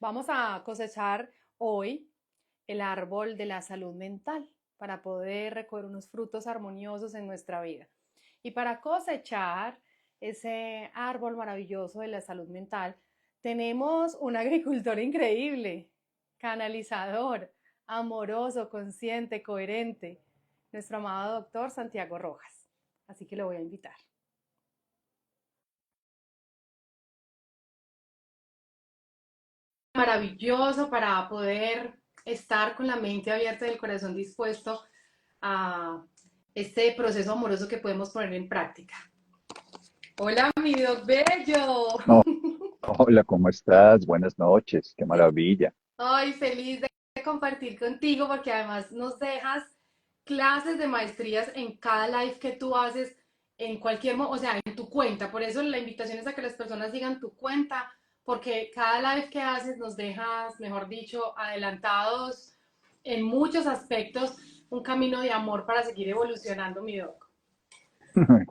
Vamos a cosechar hoy el árbol de la salud mental para poder recoger unos frutos armoniosos en nuestra vida. Y para cosechar ese árbol maravilloso de la salud mental, tenemos un agricultor increíble, canalizador, amoroso, consciente, coherente, nuestro amado doctor Santiago Rojas. Así que lo voy a invitar. Maravilloso para poder estar con la mente abierta y el corazón dispuesto a este proceso amoroso que podemos poner en práctica. Hola, mi Doc Bello. No, hola, ¿cómo estás? Buenas noches, qué maravilla. Ay, feliz de compartir contigo porque además nos dejas clases de maestrías en cada live que tú haces en cualquier, o sea, en tu cuenta. Por eso la invitación es a que las personas sigan tu cuenta, porque cada live que haces nos dejas, mejor dicho, adelantados en muchos aspectos, un camino de amor para seguir evolucionando, mi doc.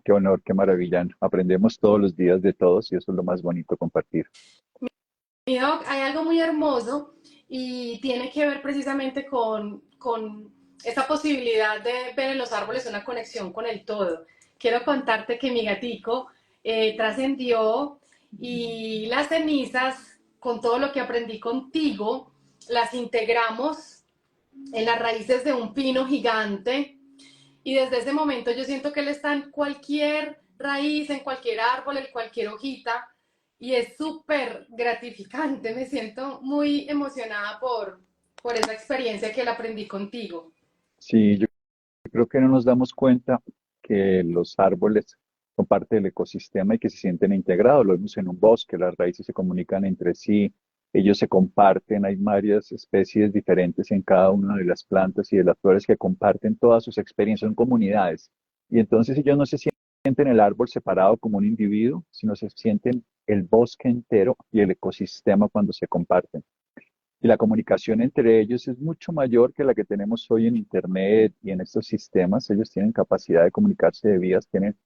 Qué honor, qué maravilla. Aprendemos todos los días de todos y eso es lo más bonito compartir. Mi doc, hay algo muy hermoso y tiene que ver precisamente con esta posibilidad de ver en los árboles una conexión con el todo. Quiero contarte que mi gatico trascendió y las cenizas, con todo lo que aprendí contigo, las integramos en las raíces de un pino gigante y desde ese momento yo siento que él está en cualquier raíz, en cualquier árbol, en cualquier hojita y es súper gratificante. Me siento muy emocionada por esa experiencia que la aprendí contigo. Sí, yo creo que no nos damos cuenta que los árboles son parte del ecosistema y que se sienten integrados. Lo vemos en un bosque, las raíces se comunican entre sí, ellos se comparten, hay varias especies diferentes en cada una de las plantas y de las flores que comparten todas sus experiencias, son comunidades. Y entonces ellos no se sienten el árbol separado como un individuo, sino se sienten el bosque entero y el ecosistema cuando se comparten. Y la comunicación entre ellos es mucho mayor que la que tenemos hoy en Internet y en estos sistemas. Ellos tienen capacidad de comunicarse de vías, tienen,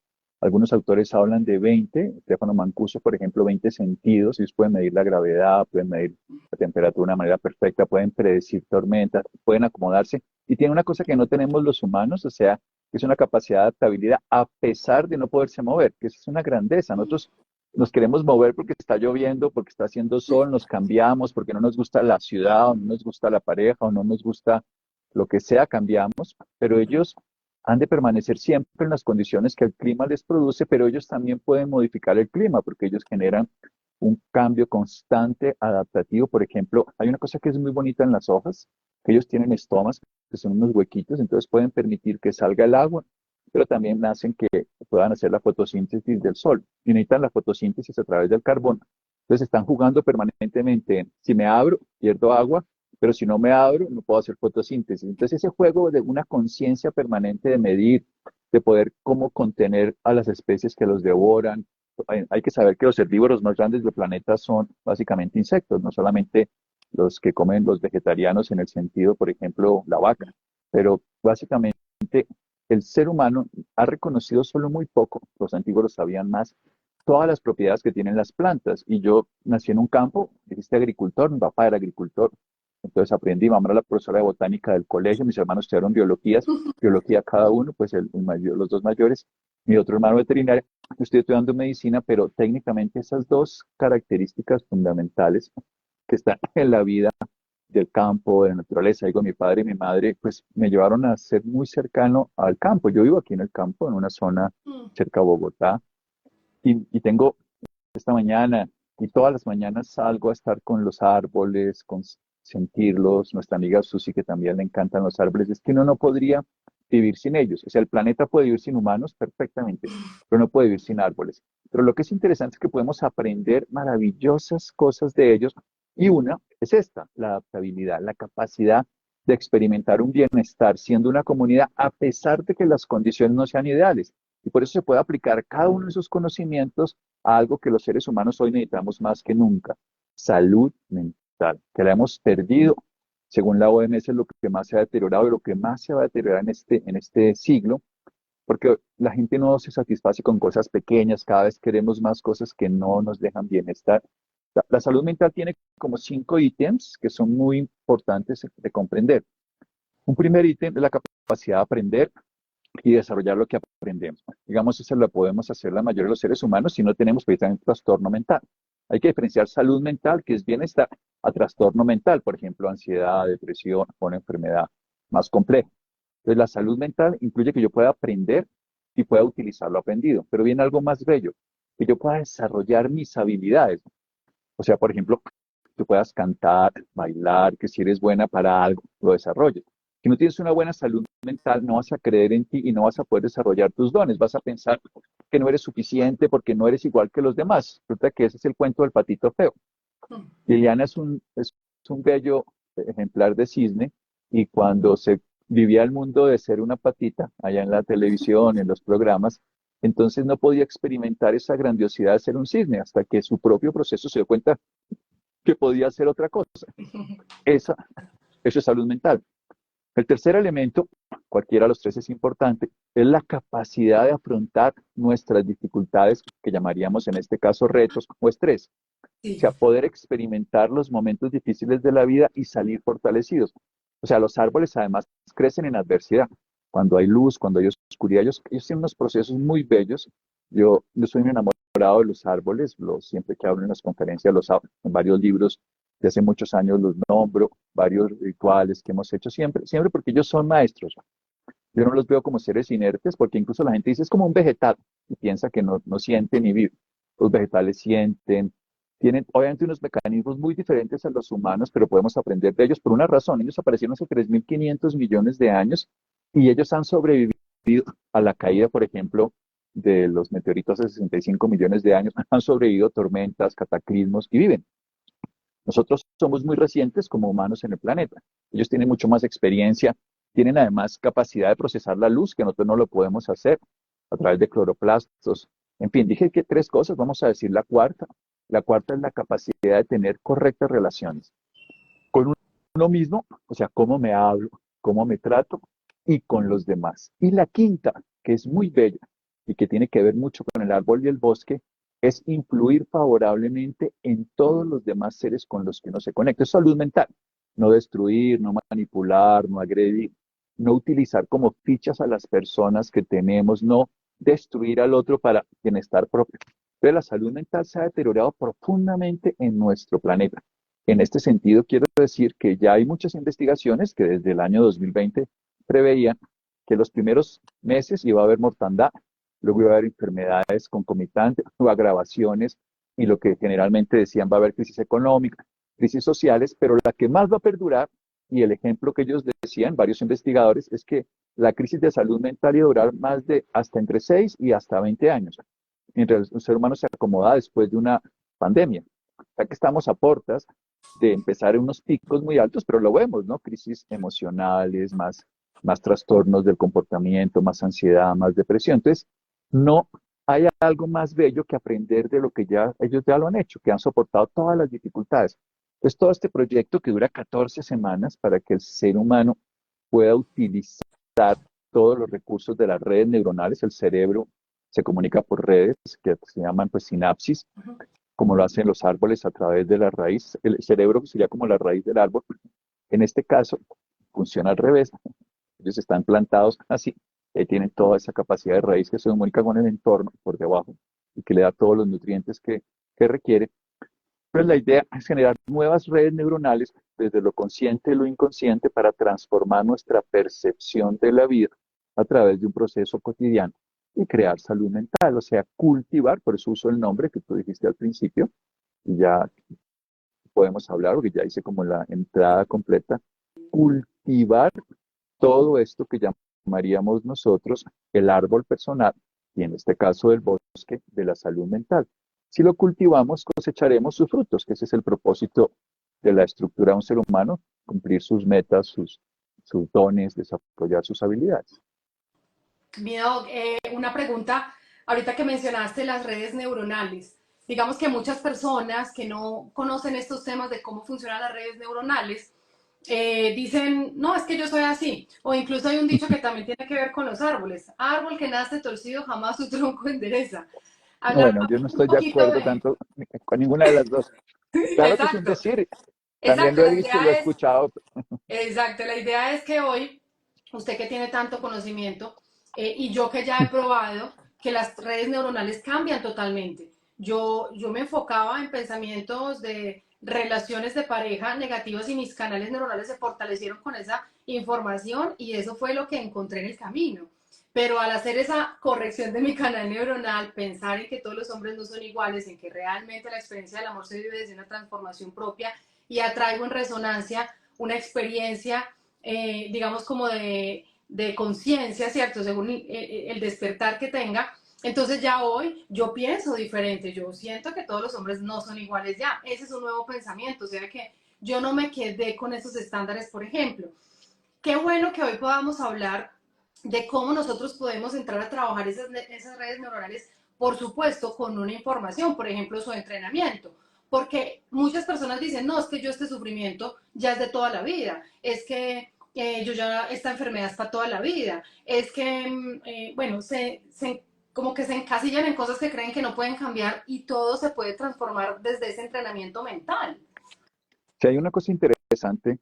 algunos autores hablan de 20, Stefano Mancuso, por ejemplo, 20 sentidos. Ellos pueden medir la gravedad, pueden medir la temperatura de una manera perfecta, pueden predecir tormentas, pueden acomodarse. Y tiene una cosa que no tenemos los humanos, o sea, que es una capacidad de adaptabilidad a pesar de no poderse mover, que es una grandeza. Nosotros nos queremos mover porque está lloviendo, porque está haciendo sol, nos cambiamos, porque no nos gusta la ciudad, o no nos gusta la pareja, o no nos gusta lo que sea, cambiamos, pero ellos han de permanecer siempre en las condiciones que el clima les produce, pero ellos también pueden modificar el clima porque ellos generan un cambio constante adaptativo. Por ejemplo, hay una cosa que es muy bonita en las hojas, que ellos tienen estomas, que son unos huequitos, entonces pueden permitir que salga el agua, pero también hacen que puedan hacer la fotosíntesis del sol y necesitan la fotosíntesis a través del carbono. Entonces están jugando permanentemente en, si me abro, pierdo agua, pero si no me abro, no puedo hacer fotosíntesis. Entonces ese juego de una conciencia permanente de medir, de poder cómo contener a las especies que los devoran. Hay que saber que los herbívoros más grandes del planeta son básicamente insectos, no solamente los que comen los vegetarianos en el sentido, por ejemplo, la vaca, pero básicamente el ser humano ha reconocido solo muy poco, los antiguos lo sabían más, todas las propiedades que tienen las plantas. Y yo nací en un campo, dijiste agricultor, mi papá era agricultor, entonces aprendí, mamá era la profesora de botánica del colegio, mis hermanos estudiaron biología cada uno, pues los dos mayores, mi otro hermano veterinario, yo estoy estudiando medicina, pero técnicamente esas dos características fundamentales que están en la vida del campo, de la naturaleza. Digo, mi padre y mi madre, pues me llevaron a ser muy cercano al campo. Yo vivo aquí en el campo, en una zona Mm. cerca de Bogotá, y tengo esta mañana y todas las mañanas salgo a estar con los árboles, con sentirlos. Nuestra amiga Susi, que también le encantan los árboles, es que uno no podría vivir sin ellos. O sea, el planeta puede vivir sin humanos perfectamente, pero no puede vivir sin árboles. Pero lo que es interesante es que podemos aprender maravillosas cosas de ellos y una es esta, la adaptabilidad, la capacidad de experimentar un bienestar siendo una comunidad a pesar de que las condiciones no sean ideales. Y por eso se puede aplicar cada uno de esos conocimientos a algo que los seres humanos hoy necesitamos más que nunca, salud mental, que la hemos perdido. Según la OMS, es lo que más se ha deteriorado y lo que más se va a deteriorar en este siglo, porque la gente no se satisface con cosas pequeñas, cada vez queremos más cosas que no nos dejan bienestar. La salud mental tiene como 5 ítems que son muy importantes de comprender. Un primer ítem es la capacidad de aprender y desarrollar lo que aprendemos. Digamos, eso lo podemos hacer la mayoría de los seres humanos si no tenemos precisamente un trastorno mental. Hay que diferenciar salud mental, que es bienestar, a trastorno mental, por ejemplo, ansiedad, depresión o una enfermedad más compleja. Entonces, la salud mental incluye que yo pueda aprender y pueda utilizar lo aprendido, pero viene algo más bello, que yo pueda desarrollar mis habilidades. O sea, por ejemplo, tú puedas cantar, bailar, que si eres buena para algo, lo desarrolles. Si no tienes una buena salud mental, no vas a creer en ti y no vas a poder desarrollar tus dones. Vas a pensar que no eres suficiente porque no eres igual que los demás. Resulta que ese es el cuento del patito feo. Liliana es un bello ejemplar de cisne y cuando se vivía el mundo de ser una patita, allá en la televisión, en los programas, entonces no podía experimentar esa grandiosidad de ser un cisne hasta que su propio proceso se dio cuenta que podía hacer otra cosa. Esa, eso es salud mental. El tercer elemento, cualquiera de los tres es importante, es la capacidad de afrontar nuestras dificultades, que llamaríamos en este caso retos o estrés. O Sí. sea, poder experimentar los momentos difíciles de la vida y salir fortalecidos. O sea, los árboles además crecen en adversidad. Cuando hay luz, cuando hay oscuridad, ellos tienen unos procesos muy bellos. Yo soy un enamorado de los árboles, siempre que hablo en las conferencias, en varios libros de hace muchos años los nombro, varios rituales que hemos hecho siempre, siempre porque ellos son maestros. Yo no los veo como seres inertes, porque incluso la gente dice es como un vegetal y piensa que no siente ni vive. Los vegetales sienten, tienen obviamente unos mecanismos muy diferentes a los humanos, pero podemos aprender de ellos por una razón. Ellos aparecieron hace 3.500 millones de años y ellos han sobrevivido a la caída, por ejemplo, de los meteoritos hace 65 millones de años. Han sobrevivido tormentas, cataclismos y viven. Nosotros somos muy recientes como humanos en el planeta. Ellos tienen mucho más experiencia, tienen además capacidad de procesar la luz, que nosotros no lo podemos hacer a través de cloroplastos. En fin, dije que 3 cosas, vamos a decir la cuarta. La cuarta es la capacidad de tener correctas relaciones con uno mismo, o sea, cómo me hablo, cómo me trato y con los demás. Y la quinta, que es muy bella y que tiene que ver mucho con el árbol y el bosque, es influir favorablemente en todos los demás seres con los que uno se conecta. Es salud mental. No destruir, no manipular, no agredir, no utilizar como fichas a las personas que tenemos, no destruir al otro para bienestar propio. Entonces, la salud mental se ha deteriorado profundamente en nuestro planeta. En este sentido, quiero decir que ya hay muchas investigaciones que desde el año 2020 preveían que los primeros meses iba a haber mortandad, luego iba a haber enfermedades concomitantes o agravaciones, y lo que generalmente decían va a haber crisis económica, crisis sociales, pero la que más va a perdurar, y el ejemplo que ellos decían, varios investigadores, es que la crisis de salud mental iba a durar más de hasta entre 6 y hasta 20 años. Mientras un ser humano se acomoda después de una pandemia. O sea que estamos a puertas de empezar en unos picos muy altos, pero lo vemos, ¿no? Crisis emocionales, más trastornos del comportamiento, más ansiedad, más depresión. Entonces, no hay algo más bello que aprender de lo que ya ellos ya lo han hecho, que han soportado todas las dificultades. Entonces, todo este proyecto que dura 14 semanas para que el ser humano pueda utilizar todos los recursos de las redes neuronales, el cerebro se comunica por redes que se llaman pues sinapsis, como lo hacen los árboles a través de la raíz. El cerebro sería como la raíz del árbol. En este caso, funciona al revés. Ellos están plantados así, tienen toda esa capacidad de raíz que se comunica con el entorno por debajo y que le da todos los nutrientes que requiere. Pues la idea es generar nuevas redes neuronales desde lo consciente y lo inconsciente para transformar nuestra percepción de la vida a través de un proceso cotidiano y crear salud mental, o sea, cultivar, por eso uso el nombre que tú dijiste al principio, y ya podemos hablar, porque ya hice como la entrada completa, cultivar todo esto que llamaríamos nosotros el árbol personal, y en este caso el bosque de la salud mental. Si lo cultivamos, cosecharemos sus frutos, que ese es el propósito de la estructura de un ser humano, cumplir sus metas, sus dones, desarrollar sus habilidades. Miedo, una pregunta, ahorita que mencionaste las redes neuronales, digamos que muchas personas que no conocen estos temas de cómo funcionan las redes neuronales, dicen, no, es que yo soy así, o incluso hay un dicho que también tiene que ver con los árboles, árbol que nace torcido jamás su tronco endereza. Hablar Bueno, yo no un estoy de poquito acuerdo de, tanto con ninguna de las dos. Claro que es un Exacto, decir, también exacto. lo he La visto y lo he idea es escuchado. Exacto, la idea es que hoy, usted que tiene tanto conocimiento y yo que ya he probado que las redes neuronales cambian totalmente. Yo me enfocaba en pensamientos de relaciones de pareja negativas y mis canales neuronales se fortalecieron con esa información y eso fue lo que encontré en el camino. Pero al hacer esa corrección de mi canal neuronal, pensar en que todos los hombres no son iguales, en que realmente la experiencia del amor se vive desde una transformación propia y atraigo en resonancia una experiencia, digamos, como de conciencia, ¿cierto? Según el despertar que tenga. Entonces ya hoy yo pienso diferente, yo siento que todos los hombres no son iguales ya. Ese es un nuevo pensamiento, o sea que yo no me quedé con esos estándares, por ejemplo. Qué bueno que hoy podamos hablar de cómo nosotros podemos entrar a trabajar esas redes neuronales, por supuesto, con una información, por ejemplo, su entrenamiento. Porque muchas personas dicen, no, es que yo este sufrimiento ya es de toda la vida, es que yo ya esta enfermedad es para toda la vida, es que, bueno, como que se encasillan en cosas que creen que no pueden cambiar y todo se puede transformar desde ese entrenamiento mental. Si hay una cosa interesante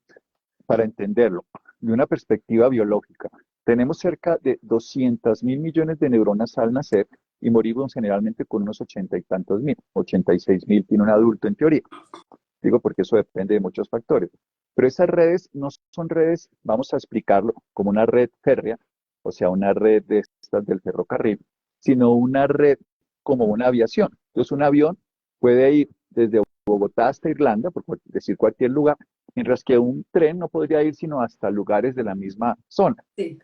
para entenderlo, de una perspectiva biológica, tenemos cerca de 200.000 millones de neuronas al nacer y morimos generalmente con unos 80 y tantos mil, 86.000 tiene un adulto en teoría. Digo porque eso depende de muchos factores. Pero esas redes no son redes, vamos a explicarlo, como una red férrea, o sea, una red de estas del ferrocarril, sino una red como una aviación. Entonces, un avión puede ir desde Bogotá hasta Irlanda, por decir cualquier lugar, mientras que un tren no podría ir sino hasta lugares de la misma zona Sí.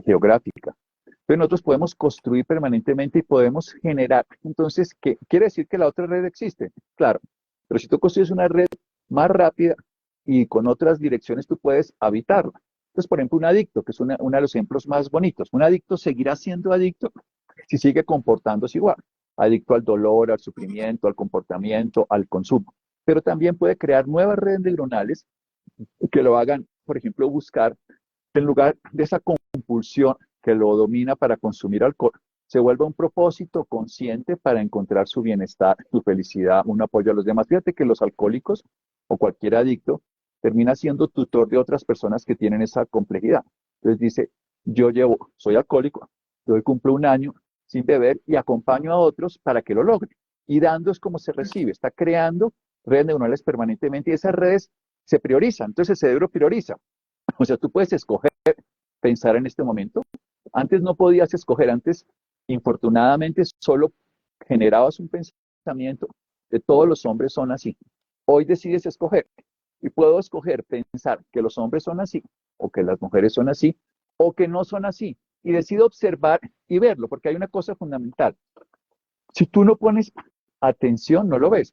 geográfica. Entonces nosotros podemos construir permanentemente y podemos generar. Entonces, ¿qué quiere decir que la otra red existe? Claro, pero si tú construyes una red más rápida y con otras direcciones, tú puedes habitarla. Entonces, por ejemplo, un adicto, que es uno de los ejemplos más bonitos, un adicto seguirá siendo adicto si sigue comportándose igual, adicto al dolor, al sufrimiento, al comportamiento, al consumo. Pero también puede crear nuevas redes neuronales que lo hagan, por ejemplo, buscar en lugar de esa compulsión que lo domina para consumir alcohol, se vuelve un propósito consciente para encontrar su bienestar, su felicidad, un apoyo a los demás. Fíjate que los alcohólicos o cualquier adicto termina siendo tutor de otras personas que tienen esa complejidad. Entonces dice, soy alcohólico, yo cumplo un año sin beber y acompaño a otros para que lo logren. Y dando es como se recibe, está creando redes neuronales permanentemente y esas redes se priorizan. Entonces el cerebro prioriza. O sea, tú puedes escoger pensar en este momento. Antes no podías escoger, antes, infortunadamente, solo generabas un pensamiento de todos los hombres son así. Hoy decides escoger y puedo escoger pensar que los hombres son así o que las mujeres son así o que no son así. Y decido observar y verlo, porque hay una cosa fundamental. Si tú no pones atención, no lo ves.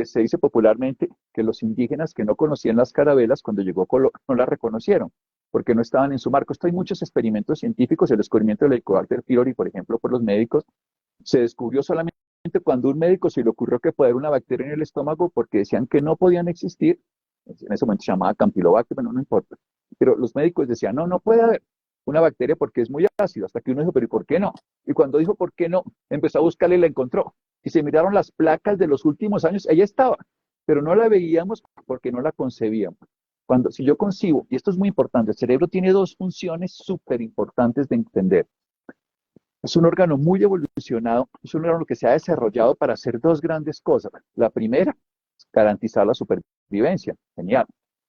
Se dice popularmente que los indígenas que no conocían las carabelas, cuando llegó Colón, no las reconocieron, porque no estaban en su marco. Esto hay muchos experimentos científicos, el descubrimiento del Helicobacter pylori, por ejemplo, por los médicos, se descubrió solamente cuando un médico se le ocurrió que puede haber una bacteria en el estómago, porque decían que no podían existir. En ese momento se llamaba Campylobacter, pero no importa. Pero los médicos decían, no, no puede haber una bacteria porque es muy ácido, hasta que uno dijo, pero ¿y por qué no? Y cuando dijo, ¿por qué no? Empezó a buscarla y la encontró. Y se miraron las placas de los últimos años, ella estaba, pero no la veíamos porque no la concebíamos. Si yo concibo, y esto es muy importante, el cerebro tiene dos funciones súper importantes de entender. Es un órgano muy evolucionado, es un órgano que se ha desarrollado para hacer dos grandes cosas. La primera, garantizar la supervivencia. Genial.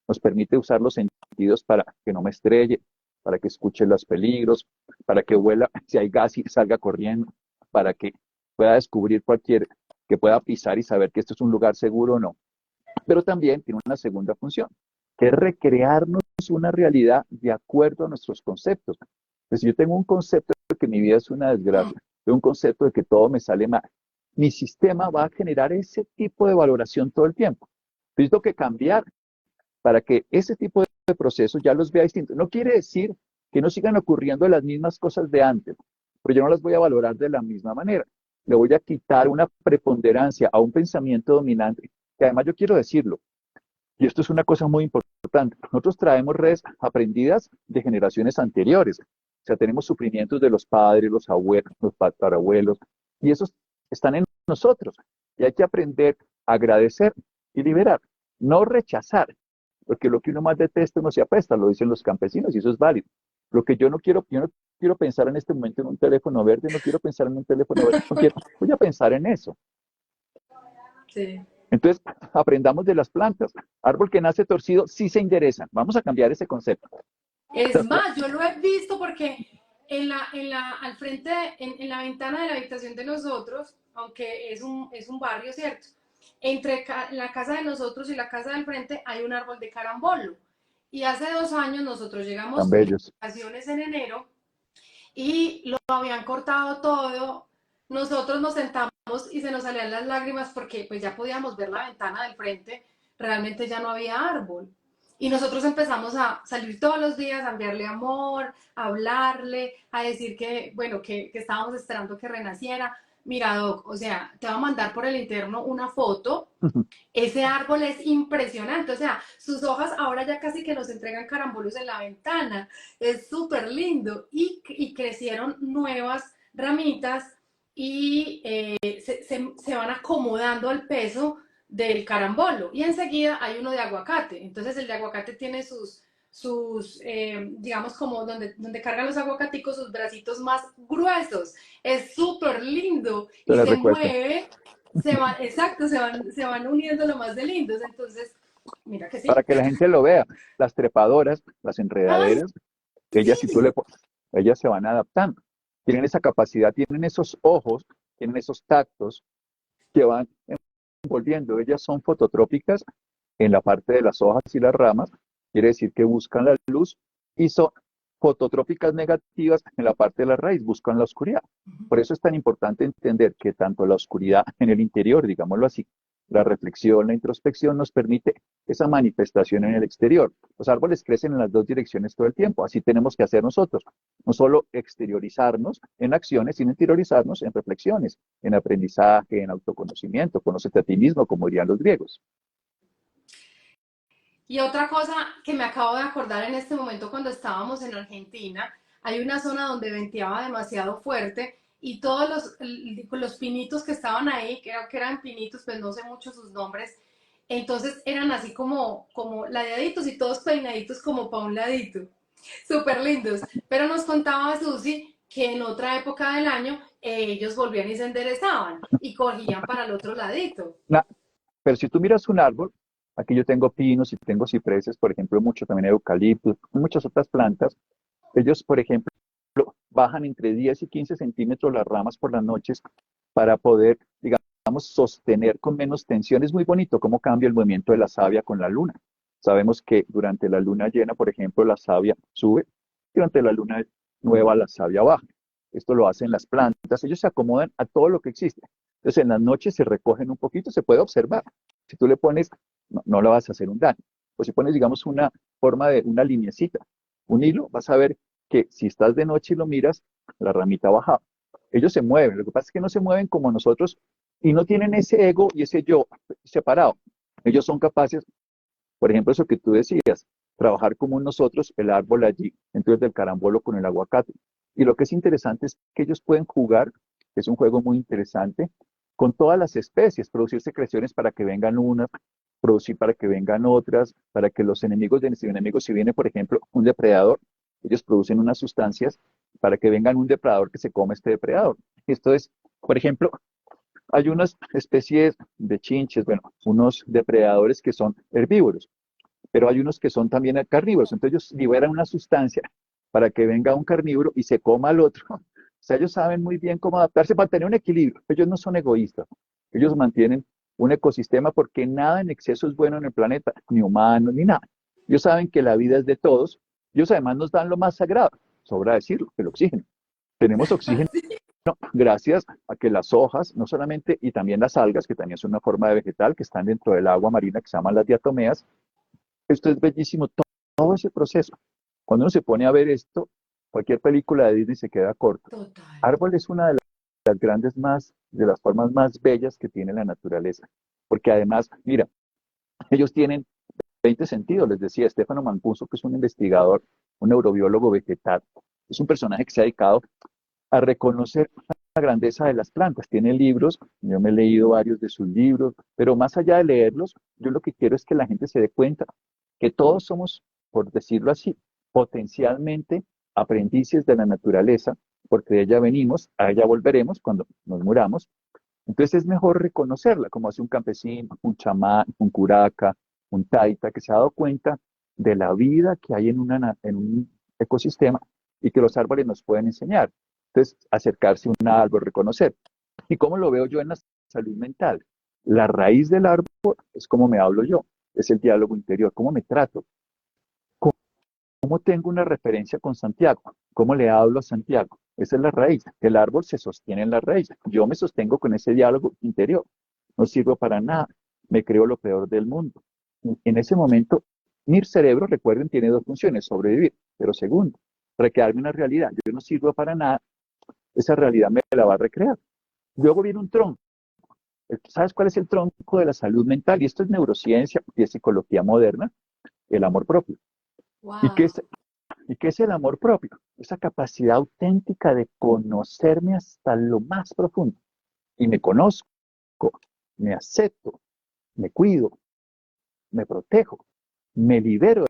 Nos permite usar los sentidos para que no me estrelle, para que escuche los peligros, para que huela si hay gas y salga corriendo, para que pueda descubrir que pueda pisar y saber que esto es un lugar seguro o no. Pero también tiene una segunda función, que es recrearnos una realidad de acuerdo a nuestros conceptos. Entonces, si yo tengo un concepto de que mi vida es una desgracia, tengo un concepto de que todo me sale mal, mi sistema va a generar ese tipo de valoración todo el tiempo. Entonces, tengo que cambiar para que ese tipo de procesos ya los vea distintos. No quiere decir que no sigan ocurriendo las mismas cosas de antes, pero yo no las voy a valorar de la misma manera. Le voy a quitar una preponderancia a un pensamiento dominante, que además yo quiero decirlo, y esto es una cosa muy importante. Nosotros traemos redes aprendidas de generaciones anteriores. O sea, tenemos sufrimientos de los padres, los abuelos, los tatarabuelos, y esos están en nosotros. Y hay que aprender a agradecer y liberar, no rechazar, porque lo que uno más detesta no se apesta, lo dicen los campesinos y eso es válido. Lo que yo no quiero pensar en este momento en un teléfono verde, no quiero pensar en un teléfono verde, no quiero, voy a pensar en eso. Sí. Entonces, aprendamos de las plantas. Árbol que nace torcido, sí se enderezan. Vamos a cambiar ese concepto. Es más, yo lo he visto porque al frente, en la ventana de la habitación de nosotros, aunque es un barrio, ¿cierto? Entre la casa de nosotros y la casa del frente hay un árbol de carambolo. Y hace 2 años nosotros Tan llegamos de bellos. vacaciones en enero y lo habían cortado todo. Nosotros nos sentamos y se nos salían las lágrimas porque pues ya podíamos ver la ventana del frente, realmente ya no había árbol. Y nosotros empezamos a salir todos los días a enviarle amor, a hablarle, a decir que, bueno, que estábamos esperando que renaciera. Mira, Doc, o sea, te voy a mandar por el interno una foto. Ese árbol es impresionante, o sea, sus hojas ahora ya casi que nos entregan carambolos en la ventana, es súper lindo y crecieron nuevas ramitas y se van acomodando al peso del carambolo y enseguida hay uno de aguacate, entonces el de aguacate tiene digamos como donde cargan los aguacaticos, sus bracitos más gruesos, es súper lindo Se y les se recuesta. mueve se van, exacto, se van uniendo lo más de lindos. Entonces, mira que Para sí. que la gente lo vea, las trepadoras, las ¡Ay, enredaderas, ellas si tú sí! ellas se van adaptando. Tienen esa capacidad, tienen esos ojos, tienen esos tactos que van envolviendo. Ellas son fototrópicas en la parte de las hojas y las ramas, quiere decir que buscan la luz, y son fototrópicas negativas en la parte de la raíz, buscan la oscuridad. Por eso es tan importante entender que tanto la oscuridad en el interior, digámoslo así, la reflexión, la introspección nos permite esa manifestación en el exterior. Los árboles crecen en las dos direcciones todo el tiempo, así tenemos que hacer nosotros. No solo exteriorizarnos en acciones, sino interiorizarnos en reflexiones, en aprendizaje, en autoconocimiento. Conócete a ti mismo, como dirían los griegos. Y otra cosa que me acabo de acordar en este momento cuando estábamos en Argentina, hay una zona donde venteaba demasiado fuerte y todos los pinitos que estaban ahí, creo que eran pinitos, pues no sé mucho sus nombres, entonces eran así como ladeaditos y todos peinaditos como para un ladito, súper lindos. Pero nos contaba Susi que en otra época del año ellos volvían y se enderezaban y cogían para el otro ladito. Na- Pero si tú miras un árbol, aquí yo tengo pinos y tengo cipreses, por ejemplo, mucho también eucaliptus, muchas otras plantas. Ellos, por ejemplo, bajan entre 10 y 15 centímetros las ramas por las noches para poder, digamos, sostener con menos tensión. Es muy bonito cómo cambia el movimiento de la savia con la luna. Sabemos que durante la luna llena, por ejemplo, la savia sube, y durante la luna nueva la savia baja. Esto lo hacen las plantas. Ellos se acomodan a todo lo que existe. Entonces, en las noches se recogen un poquito, se puede observar. Si tú le pones, no le vas a hacer un daño. O si pones, digamos, una forma de una lineecita, un hilo, vas a ver que si estás de noche y lo miras, la ramita baja. Ellos se mueven, lo que pasa es que no se mueven como nosotros y no tienen ese ego y ese yo separado. Ellos son capaces, por ejemplo, eso que tú decías, trabajar como nosotros, el árbol allí, entonces del carambolo con el aguacate. Y lo que es interesante es que ellos pueden jugar, es un juego muy interesante, con todas las especies, producir secreciones para que vengan unas, producir para que vengan otras, para que los enemigos de nuestros enemigos, si viene, por ejemplo, un depredador, ellos producen unas sustancias para que vengan un depredador que se come este depredador. Esto es, por ejemplo, hay unas especies de chinches, bueno, unos depredadores que son herbívoros, pero hay unos que son también carnívoros. Entonces ellos liberan una sustancia para que venga un carnívoro y se coma al otro. O sea, ellos saben muy bien cómo adaptarse para tener un equilibrio. Ellos no son egoístas. Ellos mantienen un ecosistema porque nada en exceso es bueno en el planeta, ni humanos, ni nada. Ellos saben que la vida es de todos. Ellos además nos dan lo más sagrado, sobra decirlo, el oxígeno. Tenemos oxígeno gracias a que las hojas, no solamente, y también las algas, que también son una forma de vegetal, que están dentro del agua marina, que se llaman las diatomeas. Esto es bellísimo, todo ese proceso. Cuando uno se pone a ver esto, cualquier película de Disney se queda corto. Total. Árbol es una de las grandes más, de las formas más bellas que tiene la naturaleza. Porque además, mira, ellos tienen 20 sentidos, les decía Stefano Mancuso, que es un investigador, un neurobiólogo vegetal. Es un personaje que se ha dedicado a reconocer grandeza de las plantas. Tiene libros, yo me he leído varios de sus libros, pero más allá de leerlos, yo lo que quiero es que la gente se dé cuenta que todos somos, por decirlo así, potencialmente aprendices de la naturaleza, porque de ella venimos, a ella volveremos cuando nos muramos. Entonces es mejor reconocerla, como hace un campesino, un chamán, un curaca, un taita, que se ha dado cuenta de la vida que hay en un ecosistema y que los árboles nos pueden enseñar. Entonces, acercarse a un árbol, reconocer. ¿Y cómo lo veo yo en la salud mental? La raíz del árbol es cómo me hablo yo, es el diálogo interior, cómo me trato, cómo tengo una referencia con Santiago, cómo le hablo a Santiago. Esa es la raíz. El árbol se sostiene en la raíz. Yo me sostengo con ese diálogo interior. No sirvo para nada. Me creo lo peor del mundo. En ese momento, mi cerebro, recuerden, tiene dos funciones, sobrevivir, pero segundo, recrearme una realidad. Yo no sirvo para nada, esa realidad me la va a recrear. Luego viene un tronco. ¿Sabes cuál es el tronco de la salud mental? Y esto es neurociencia y es psicología moderna, el amor propio. ¿Y qué Wow. es, y qué es el amor propio? Esa capacidad auténtica de conocerme hasta lo más profundo. Y me conozco, me acepto, me cuido, me protejo, me libero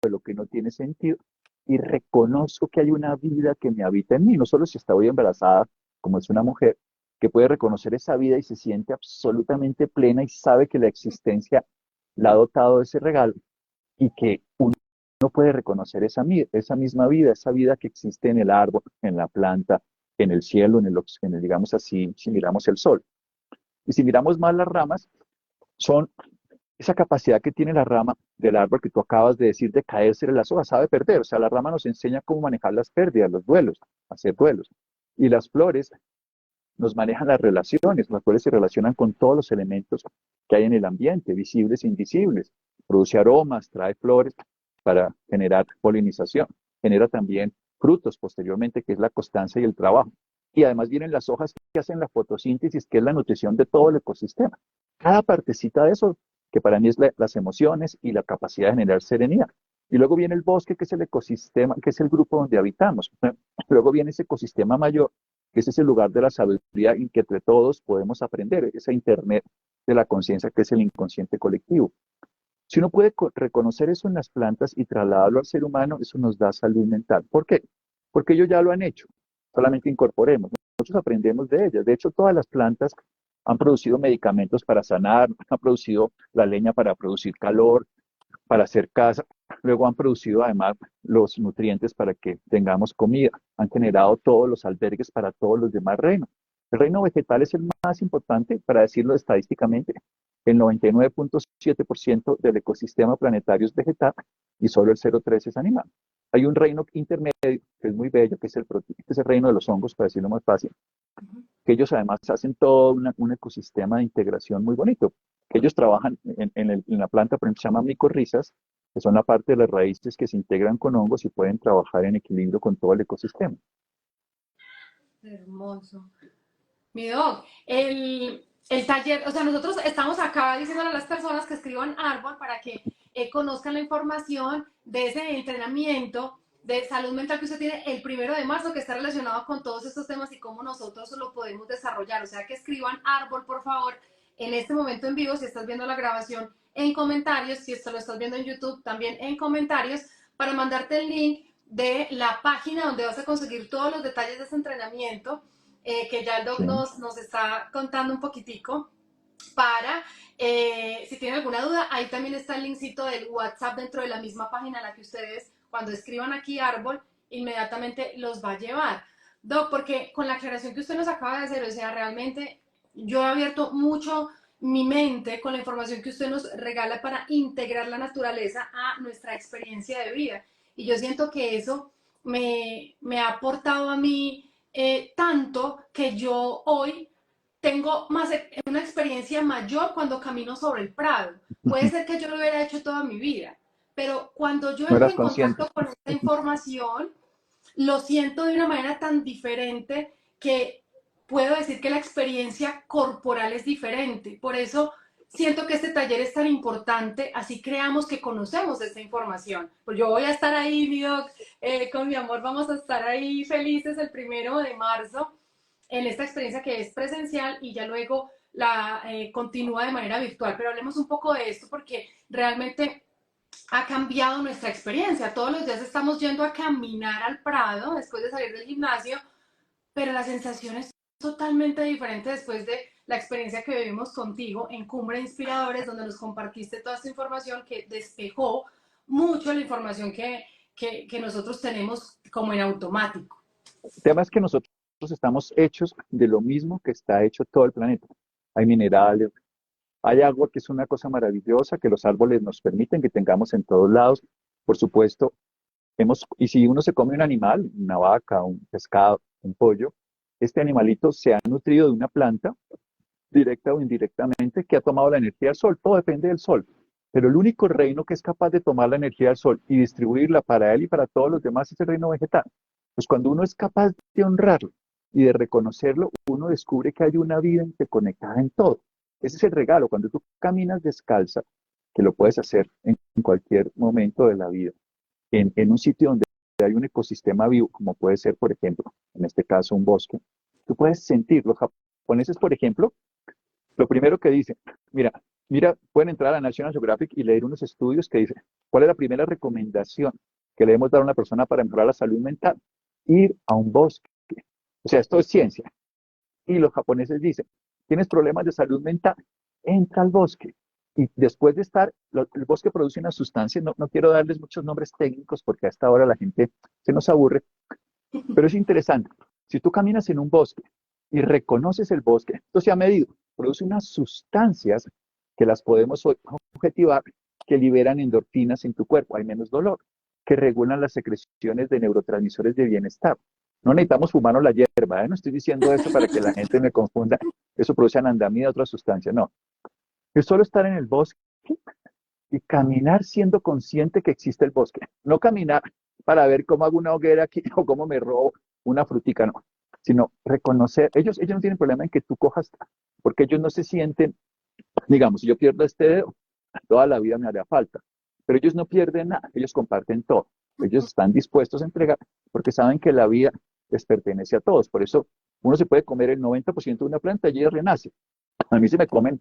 de lo que no tiene sentido y reconozco que hay una vida que me habita en mí, no solo si estoy embarazada, como es una mujer, que puede reconocer esa vida y se siente absolutamente plena y sabe que la existencia la ha dotado de ese regalo y que uno puede reconocer esa misma vida, esa vida que existe en el árbol, en la planta, en el cielo, digamos así, si miramos el sol. Y si miramos más las ramas, son esa capacidad que tiene la rama del árbol que tú acabas de decir de caerse en las hojas, sabe perder. O sea, la rama nos enseña cómo manejar las pérdidas, los duelos, hacer duelos. Y las flores nos manejan las flores se relacionan con todos los elementos que hay en el ambiente, visibles e invisibles. Produce aromas, trae flores para generar polinización. Genera también frutos posteriormente, que es la constancia y el trabajo. Y además vienen las hojas que hacen la fotosíntesis, que es la nutrición de todo el ecosistema. Cada partecita de eso, que para mí es las emociones y la capacidad de generar serenidad. Y luego viene el bosque, que es el ecosistema, que es el grupo donde habitamos. Luego viene ese ecosistema mayor, que es ese lugar de la sabiduría en que entre todos podemos aprender, ese internet de la conciencia que es el inconsciente colectivo. Si uno puede reconocer eso en las plantas y trasladarlo al ser humano, eso nos da salud mental. ¿Por qué? Porque ellos ya lo han hecho, solamente incorporemos. Nosotros aprendemos de ellas. De hecho, todas las plantas han producido medicamentos para sanar, han producido la leña para producir calor, para hacer casa. Luego han producido además los nutrientes para que tengamos comida. Han generado todos los albergues para todos los demás reinos. El reino vegetal es el más importante, para decirlo estadísticamente. El 99.7% del ecosistema planetario es vegetal y solo el 0.3 es animal. Hay un reino intermedio que es muy bello, que es que es el reino de los hongos, para decirlo más fácil, que ellos además hacen todo un ecosistema de integración muy bonito, que ellos trabajan en la planta, por ejemplo, se llaman micorrizas, que son la parte de las raíces que se integran con hongos y pueden trabajar en equilibrio con todo el ecosistema. Hermoso. Mi doc, el taller, o sea, nosotros estamos acá diciéndole a las personas que escriban árbol para que conozcan la información de ese entrenamiento de salud mental que usted tiene el 1 de marzo, que está relacionado con todos estos temas y cómo nosotros lo podemos desarrollar. O sea, que escriban árbol, por favor, en este momento en vivo, si estás viendo la grabación, en comentarios, si esto lo estás viendo en YouTube, también en comentarios, para mandarte el link de la página donde vas a conseguir todos los detalles de este entrenamiento, que ya el doc Sí, nos está contando un poquitico, para, si tienen alguna duda, ahí también está el linkcito del WhatsApp dentro de la misma página a la que ustedes, cuando escriban aquí árbol, inmediatamente los va a llevar. Doc, porque con la aclaración que usted nos acaba de hacer, o sea, realmente yo he abierto mucho mi mente con la información que usted nos regala para integrar la naturaleza a nuestra experiencia de vida. Y yo siento que eso me ha aportado a mí tanto que yo hoy tengo más una experiencia mayor cuando camino sobre el prado. Puede ser que yo lo hubiera hecho toda mi vida, pero cuando yo no entro eras en consciente. contacto con esta información, lo siento de una manera tan diferente que puedo decir que la experiencia corporal es diferente. Por eso siento que este taller es tan importante, así creamos que conocemos esta información. Pues yo voy a estar ahí, mi doc, con mi amor, vamos a estar ahí felices el 1 de marzo. en esta experiencia que es presencial y ya luego la continúa de manera virtual. Pero hablemos un poco de esto porque realmente ha cambiado nuestra experiencia. Todos los días estamos yendo a caminar al Prado después de salir del gimnasio, pero la sensación es totalmente diferente después de la experiencia que vivimos contigo en Cumbre Inspiradores, donde nos compartiste toda esta información que despejó mucho la información que nosotros tenemos como en automático. El tema es que nosotros estamos hechos de lo mismo que está hecho todo el planeta. Hay minerales, hay agua, que es una cosa maravillosa que los árboles nos permiten que tengamos en todos lados. Por supuesto, y si uno se come un animal, una vaca, un pescado, un pollo, este animalito se ha nutrido de una planta, directa o indirectamente, que ha tomado la energía del sol. Todo depende del sol. Pero el único reino que es capaz de tomar la energía del sol y distribuirla para él y para todos los demás es el reino vegetal. Pues cuando uno es capaz de honrarlo y de reconocerlo, uno descubre que hay una vida interconectada en todo. Ese es el regalo. Cuando tú caminas descalza, que lo puedes hacer en cualquier momento de la vida, en un sitio donde hay un ecosistema vivo, como puede ser, por ejemplo, en este caso, un bosque, tú puedes sentir. Los japoneses, por ejemplo, lo primero que dicen, mira, pueden entrar a National Geographic y leer unos estudios que dicen, ¿cuál es la primera recomendación que le debemos dar a una persona para mejorar la salud mental? Ir a un bosque. O sea, esto es ciencia. Y los japoneses dicen, ¿tienes problemas de salud mental? Entra al bosque. Y después de estar, el bosque produce una sustancia, no quiero darles muchos nombres técnicos porque a esta hora la gente se nos aburre, pero es interesante. Si tú caminas en un bosque y reconoces el bosque, esto se ha medido, produce unas sustancias que las podemos objetivar, que liberan endorfinas en tu cuerpo, hay menos dolor, que regulan las secreciones de neurotransmisores de bienestar. No necesitamos fumarnos la hierba, ¿eh? No estoy diciendo eso para que la gente me confunda, eso produce anandamida, otra sustancia, no. Es solo estar en el bosque y caminar siendo consciente que existe el bosque. No caminar para ver cómo hago una hoguera aquí o cómo me robo una frutica, no. Sino reconocer, ellos no tienen problema en que tú cojas, porque ellos no se sienten, digamos, si yo pierdo este dedo, toda la vida me haría falta. Pero ellos no pierden nada, ellos comparten todo. Ellos están dispuestos a entregar porque saben que la vida les pertenece a todos. Por eso uno se puede comer el 90% de una planta y ella renace. A mí se me comen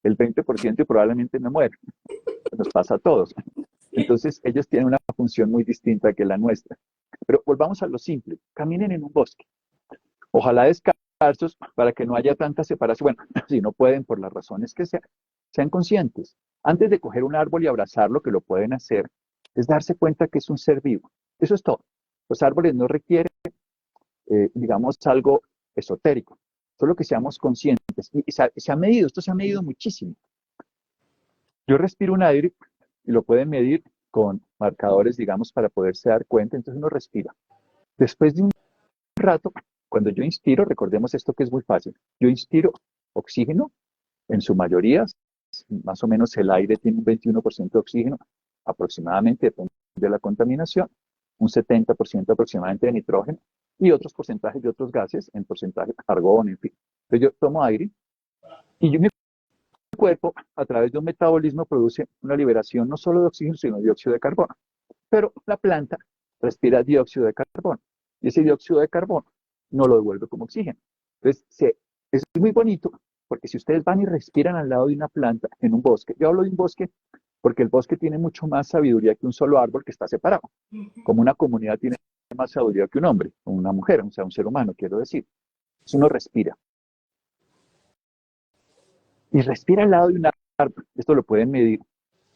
el 20% y probablemente me muero. Nos pasa a todos. Entonces, ellos tienen una función muy distinta que la nuestra. Pero volvamos a lo simple. Caminen en un bosque. Ojalá descalzos para que no haya tanta separación. Bueno, si no pueden, por las razones que sean, sean conscientes. Antes de coger un árbol y abrazarlo, que lo pueden hacer, es darse cuenta que es un ser vivo. Eso es todo. Los árboles no requieren, digamos, algo esotérico. Solo que seamos conscientes. Y se ha medido, esto se ha medido muchísimo. Yo respiro un aire y lo pueden medir con marcadores, digamos, para poderse dar cuenta. Entonces uno respira. Después de un rato, cuando yo inspiro, recordemos esto que es muy fácil. Yo inspiro oxígeno, en su mayoría, más o menos el aire tiene un 21% de oxígeno, aproximadamente, depende de la contaminación, un 70% aproximadamente de nitrógeno y otros porcentajes de otros gases, en porcentaje de argón, en fin. Entonces yo tomo aire y yo me cuerpo, a través de un metabolismo, produce una liberación no solo de oxígeno, sino de dióxido de carbono. Pero la planta respira dióxido de carbono. Y ese dióxido de carbono no lo devuelve como oxígeno. Entonces, es muy bonito, porque si ustedes van y respiran al lado de una planta en un bosque, yo hablo de un bosque porque el bosque tiene mucho más sabiduría que un solo árbol que está separado. Como una comunidad tiene más sabiduría que un hombre, o una mujer, o sea, un ser humano, quiero decir. Entonces uno respira. Y respira al lado de un árbol, esto lo pueden medir,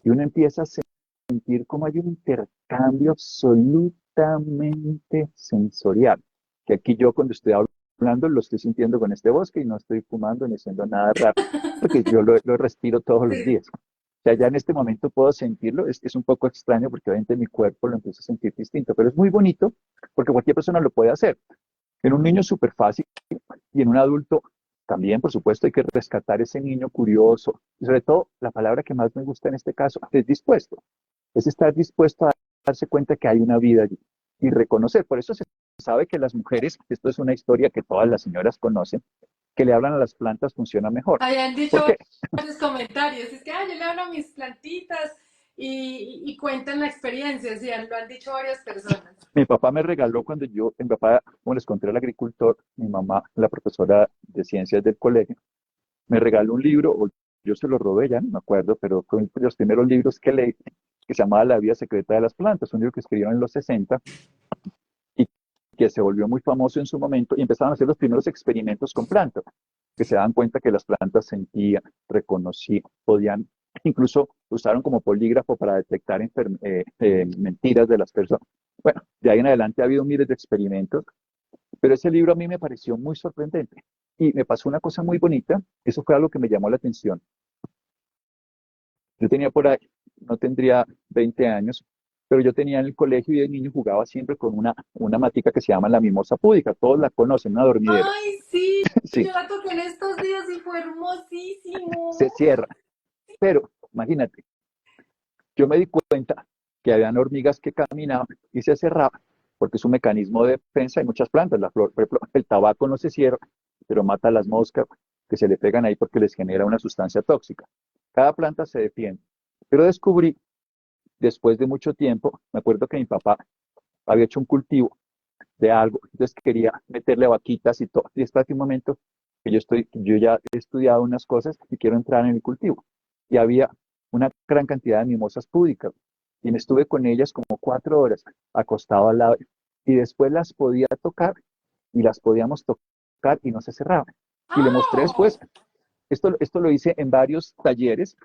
y uno empieza a sentir cómo hay un intercambio absolutamente sensorial, que aquí yo cuando estoy hablando lo estoy sintiendo con este bosque y no estoy fumando ni haciendo nada raro, porque yo lo respiro todos los días. O sea, ya en este momento puedo sentirlo, es un poco extraño porque obviamente mi cuerpo lo empieza a sentir distinto, pero es muy bonito porque cualquier persona lo puede hacer. En un niño es súper fácil y en un adulto también, por supuesto, hay que rescatar ese niño curioso. Y sobre todo, la palabra que más me gusta en este caso es dispuesto. Es estar dispuesto a darse cuenta que hay una vida allí y reconocer. Por eso se sabe que las mujeres, esto es una historia que todas las señoras conocen, que le hablan a las plantas funciona mejor. Habían dicho ¿Por qué? varios comentarios, es que yo le hablo a mis plantitas y cuentan la experiencia, sí, lo han dicho varias personas. Mi papá me regaló mi papá, como les conté, el agricultor, mi mamá, la profesora de ciencias del colegio, me regaló un libro, o yo se lo robé, ya no me acuerdo, pero fue uno de los primeros libros que leí, que se llamaba La vida secreta de las plantas, un libro que escribieron en los 60 y que se volvió muy famoso en su momento y empezaron a hacer los primeros experimentos con plantas, que se daban cuenta que las plantas sentían, reconocían, podían, incluso usaron como polígrafo para detectar mentiras de las personas. Bueno, de ahí en adelante ha habido miles de experimentos, pero ese libro a mí me pareció muy sorprendente y me pasó una cosa muy bonita, eso fue algo que me llamó la atención. Yo tenía por ahí, no tendría 20 años, pero yo tenía en el colegio y de niño jugaba siempre con una matica que se llama la mimosa púdica, todos la conocen, una dormidera. Ay, sí, Sí, yo la toqué en estos días y fue se hermosísimo. cierra, pero imagínate, yo me di cuenta que habían hormigas que caminaban y se cerraban, porque es un mecanismo de defensa. Hay muchas plantas, la flor, por ejemplo, el tabaco no se cierra, pero mata a las moscas que se le pegan ahí porque les genera una sustancia tóxica. Cada planta se defiende. Pero descubrí, después de mucho tiempo, me acuerdo que mi papá había hecho un cultivo de algo, entonces quería meterle vaquitas y todo. Y está un momento que yo ya he estudiado unas cosas y quiero entrar en el cultivo. Y había una gran cantidad de mimosas púdicas. Y me estuve con ellas como 4 horas, acostado al lado. Y después las podía tocar y las podíamos tocar y no se cerraban. Y le mostré después, ¡Ah! esto lo hice en varios talleres,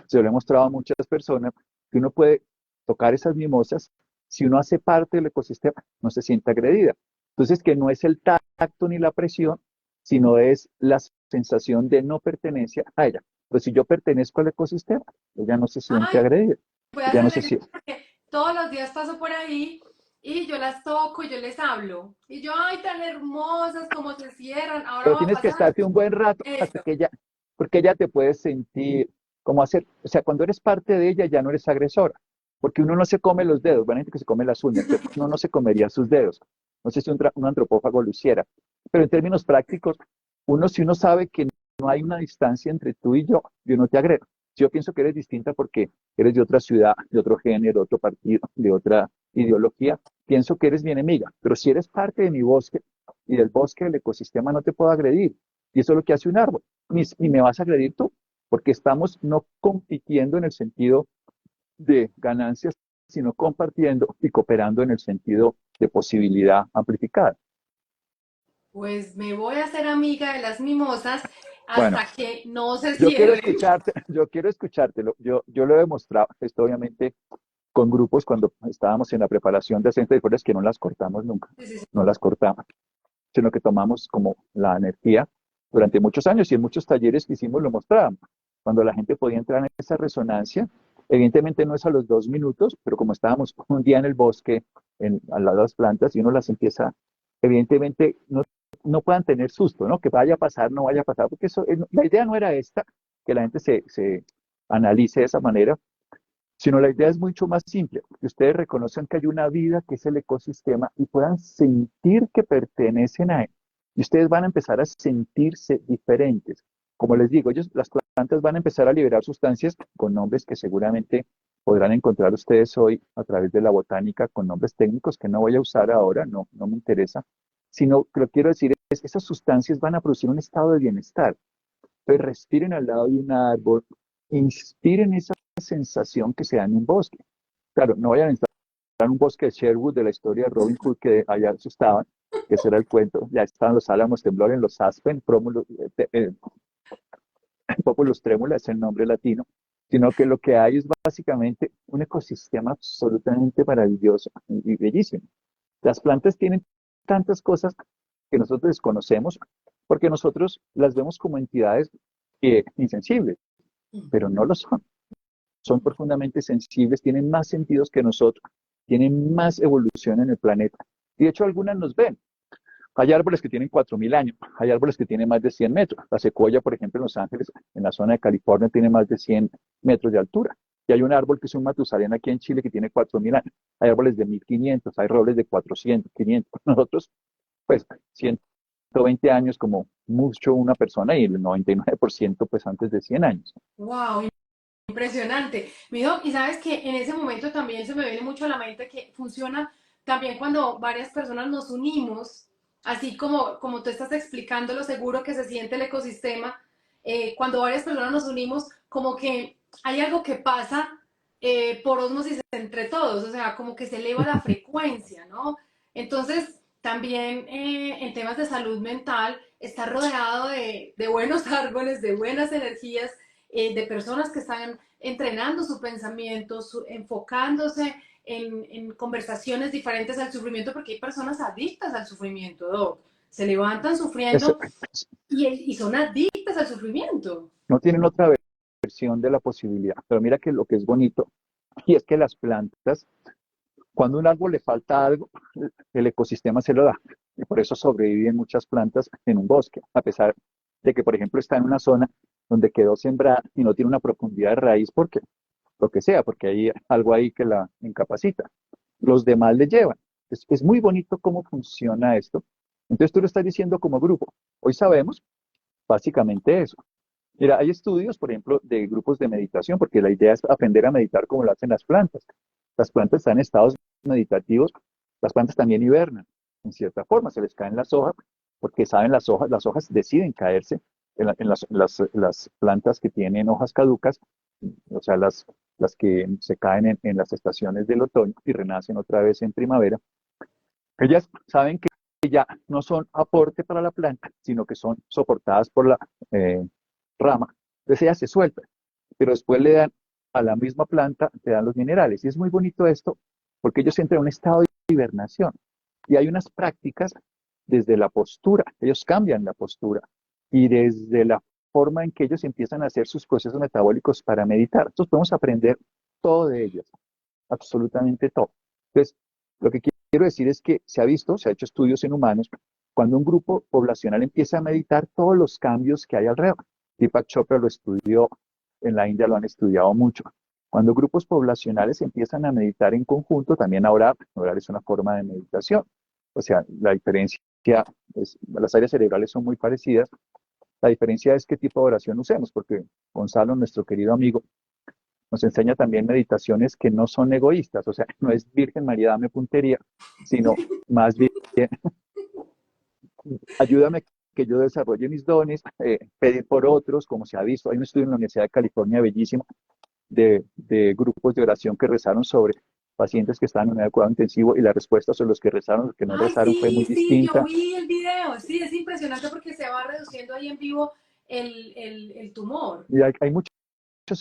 se lo he mostrado a muchas personas, que uno puede tocar esas mimosas, si uno hace parte del ecosistema, no se siente agredida. Entonces, que no es el tacto ni la presión, sino es la sensación de no pertenencia a ella. Pues si yo pertenezco al ecosistema, ella no se siente Ay, agredida, voy a ella no hacerle se caso siente. porque todos los días paso por ahí y yo las toco y yo les hablo. Y yo, ay, tan hermosas como se cierran. Ahora Pero voy a tienes que pasar estarte un buen rato hasta esto. que ella, porque ella te puede sentir como hacer, o sea, cuando eres parte de ella ya no eres agresora, porque uno no se come los dedos, bueno, hay gente que se come las uñas, pero uno no se comería sus dedos. No sé si un antropófago lo hiciera, pero en términos prácticos, si uno sabe que no hay una distancia entre tú y yo no te agredo. Si yo pienso que eres distinta porque eres de otra ciudad, de otro género, de otro partido, de otra ideología, pienso que eres mi enemiga, pero si eres parte de mi bosque, y del bosque, del ecosistema, no te puedo agredir. Y eso es lo que hace un árbol. Ni me vas a agredir tú, porque estamos no compitiendo en el sentido de ganancias, sino compartiendo y cooperando en el sentido de posibilidad amplificada. Pues me voy a hacer amiga de las mimosas Bueno, hasta que no se yo quiero cierren. escucharte, yo quiero escuchártelo. Yo lo he demostrado, esto obviamente con grupos cuando estábamos en la preparación de centro de flores que no las cortamos nunca, Sí, sí, sí. no las cortamos, sino que tomamos como la energía durante muchos años y en muchos talleres que hicimos lo mostrábamos. Cuando la gente podía entrar en esa resonancia, evidentemente no es a los 2 minutos, pero como estábamos un día en el bosque, al lado de las plantas, y uno las empieza, evidentemente no puedan tener susto, ¿no? Que vaya a pasar, no vaya a pasar, porque la idea no era esta, que la gente se analice de esa manera, sino la idea es mucho más simple, que ustedes reconozcan que hay una vida que es el ecosistema y puedan sentir que pertenecen a él. Y ustedes van a empezar a sentirse diferentes. Como les digo, las plantas van a empezar a liberar sustancias con nombres que seguramente podrán encontrar ustedes hoy a través de la botánica, con nombres técnicos que no voy a usar ahora, no me interesa, sino que lo que quiero decir es que esas sustancias van a producir un estado de bienestar. Entonces respiren al lado de un árbol, inspiren esa sensación que se da en un bosque. Claro, no vayan a entrar en un bosque de Sherwood de la historia de Robin Hood que allá asustaban, que ese era el cuento. Ya estaban los álamos temblores, los aspen, prómulos, Populus tremula es el nombre latino, sino que lo que hay es básicamente un ecosistema absolutamente maravilloso y bellísimo. Las plantas tienen tantas cosas que nosotros desconocemos porque nosotros las vemos como entidades insensibles, pero no lo son. Son profundamente sensibles, tienen más sentidos que nosotros, tienen más evolución en el planeta. Y de hecho algunas nos ven. Hay árboles que tienen 4.000 años, hay árboles que tienen más de 100 metros. La secuoya, por ejemplo, en Los Ángeles, en la zona de California, tiene más de 100 metros de altura. Y hay un árbol que es un matusalén aquí en Chile que tiene 4.000 años. Hay árboles de 1.500, hay robles de 400, 500. Nosotros, pues, 120 años como mucho una persona y el 99% pues antes de 100 años. Wow, Impresionante. Mijo, y sabes que en ese momento también se me viene mucho a la mente que funciona también cuando varias personas nos unimos, así como tú estás explicando lo seguro que se siente el ecosistema, cuando varias personas nos unimos, como que hay algo que pasa por osmosis entre todos, o sea, como que se eleva la frecuencia, ¿no? Entonces, también en temas de salud mental, está rodeado de buenos árboles, de buenas energías, de personas que están entrenando su pensamiento, enfocándose en conversaciones diferentes al sufrimiento, porque hay personas adictas al sufrimiento, Doc. Se levantan Es- sufriendo y son adictas al sufrimiento. no tienen otra versión de la posibilidad. Pero mira que lo que es bonito, y es que las plantas, cuando a un árbol le falta algo, el ecosistema se lo da. Y por eso sobreviven muchas plantas en un bosque, a pesar de que, por ejemplo, está en una zona donde quedó sembrada y no tiene una profundidad de raíz, porque lo que sea, porque hay algo ahí que la incapacita. Los demás le llevan. Es muy bonito cómo funciona esto. Entonces tú lo estás diciendo como grupo. Hoy sabemos básicamente eso. Mira, hay estudios, por ejemplo, de grupos de meditación, porque la idea es aprender a meditar como lo hacen las plantas. Las plantas están en estados meditativos, las plantas también hibernan, en cierta forma, se les caen las hojas, porque saben las hojas deciden caerse en las plantas que tienen hojas caducas, o sea, las que se caen en las estaciones del otoño y renacen otra vez en primavera. Ellas saben que ya no son aporte para la planta, sino que son soportadas por la eh, rama. Entonces ellas se sueltan, pero después le dan a la misma planta, te dan los minerales. Y es muy bonito esto, porque ellos entran en un estado de hibernación. Y hay unas prácticas desde la postura, ellos cambian la postura, y desde la forma en que ellos empiezan a hacer sus procesos metabólicos para meditar. Entonces podemos aprender todo de ellas, absolutamente todo. Entonces, lo que quiero decir es que se ha visto, se ha hecho estudios en humanos, cuando un grupo poblacional empieza a meditar todos los cambios que hay alrededor. Deepak Chopra lo estudió, en la India lo han estudiado mucho. Cuando grupos poblacionales empiezan a meditar en conjunto, también orar es una forma de meditación. O sea, la diferencia es, las áreas cerebrales son muy parecidas. La diferencia es qué tipo de oración usemos, porque Gonzalo, nuestro querido amigo, nos enseña también meditaciones que no son egoístas, o sea, no es Virgen María, dame puntería, sino más bien ayúdame que yo desarrolle mis dones, pedir por otros, como se ha visto. Hay un estudio en la Universidad de California bellísimo de grupos de oración que rezaron sobre pacientes que estaban en un cuidado intensivo y la respuesta sobre los que rezaron, los que no Ay, rezaron fue muy sí, sí, yo distinta. vi el video. Sí, es impresionante porque se va reduciendo ahí en vivo el tumor. Y hay muchos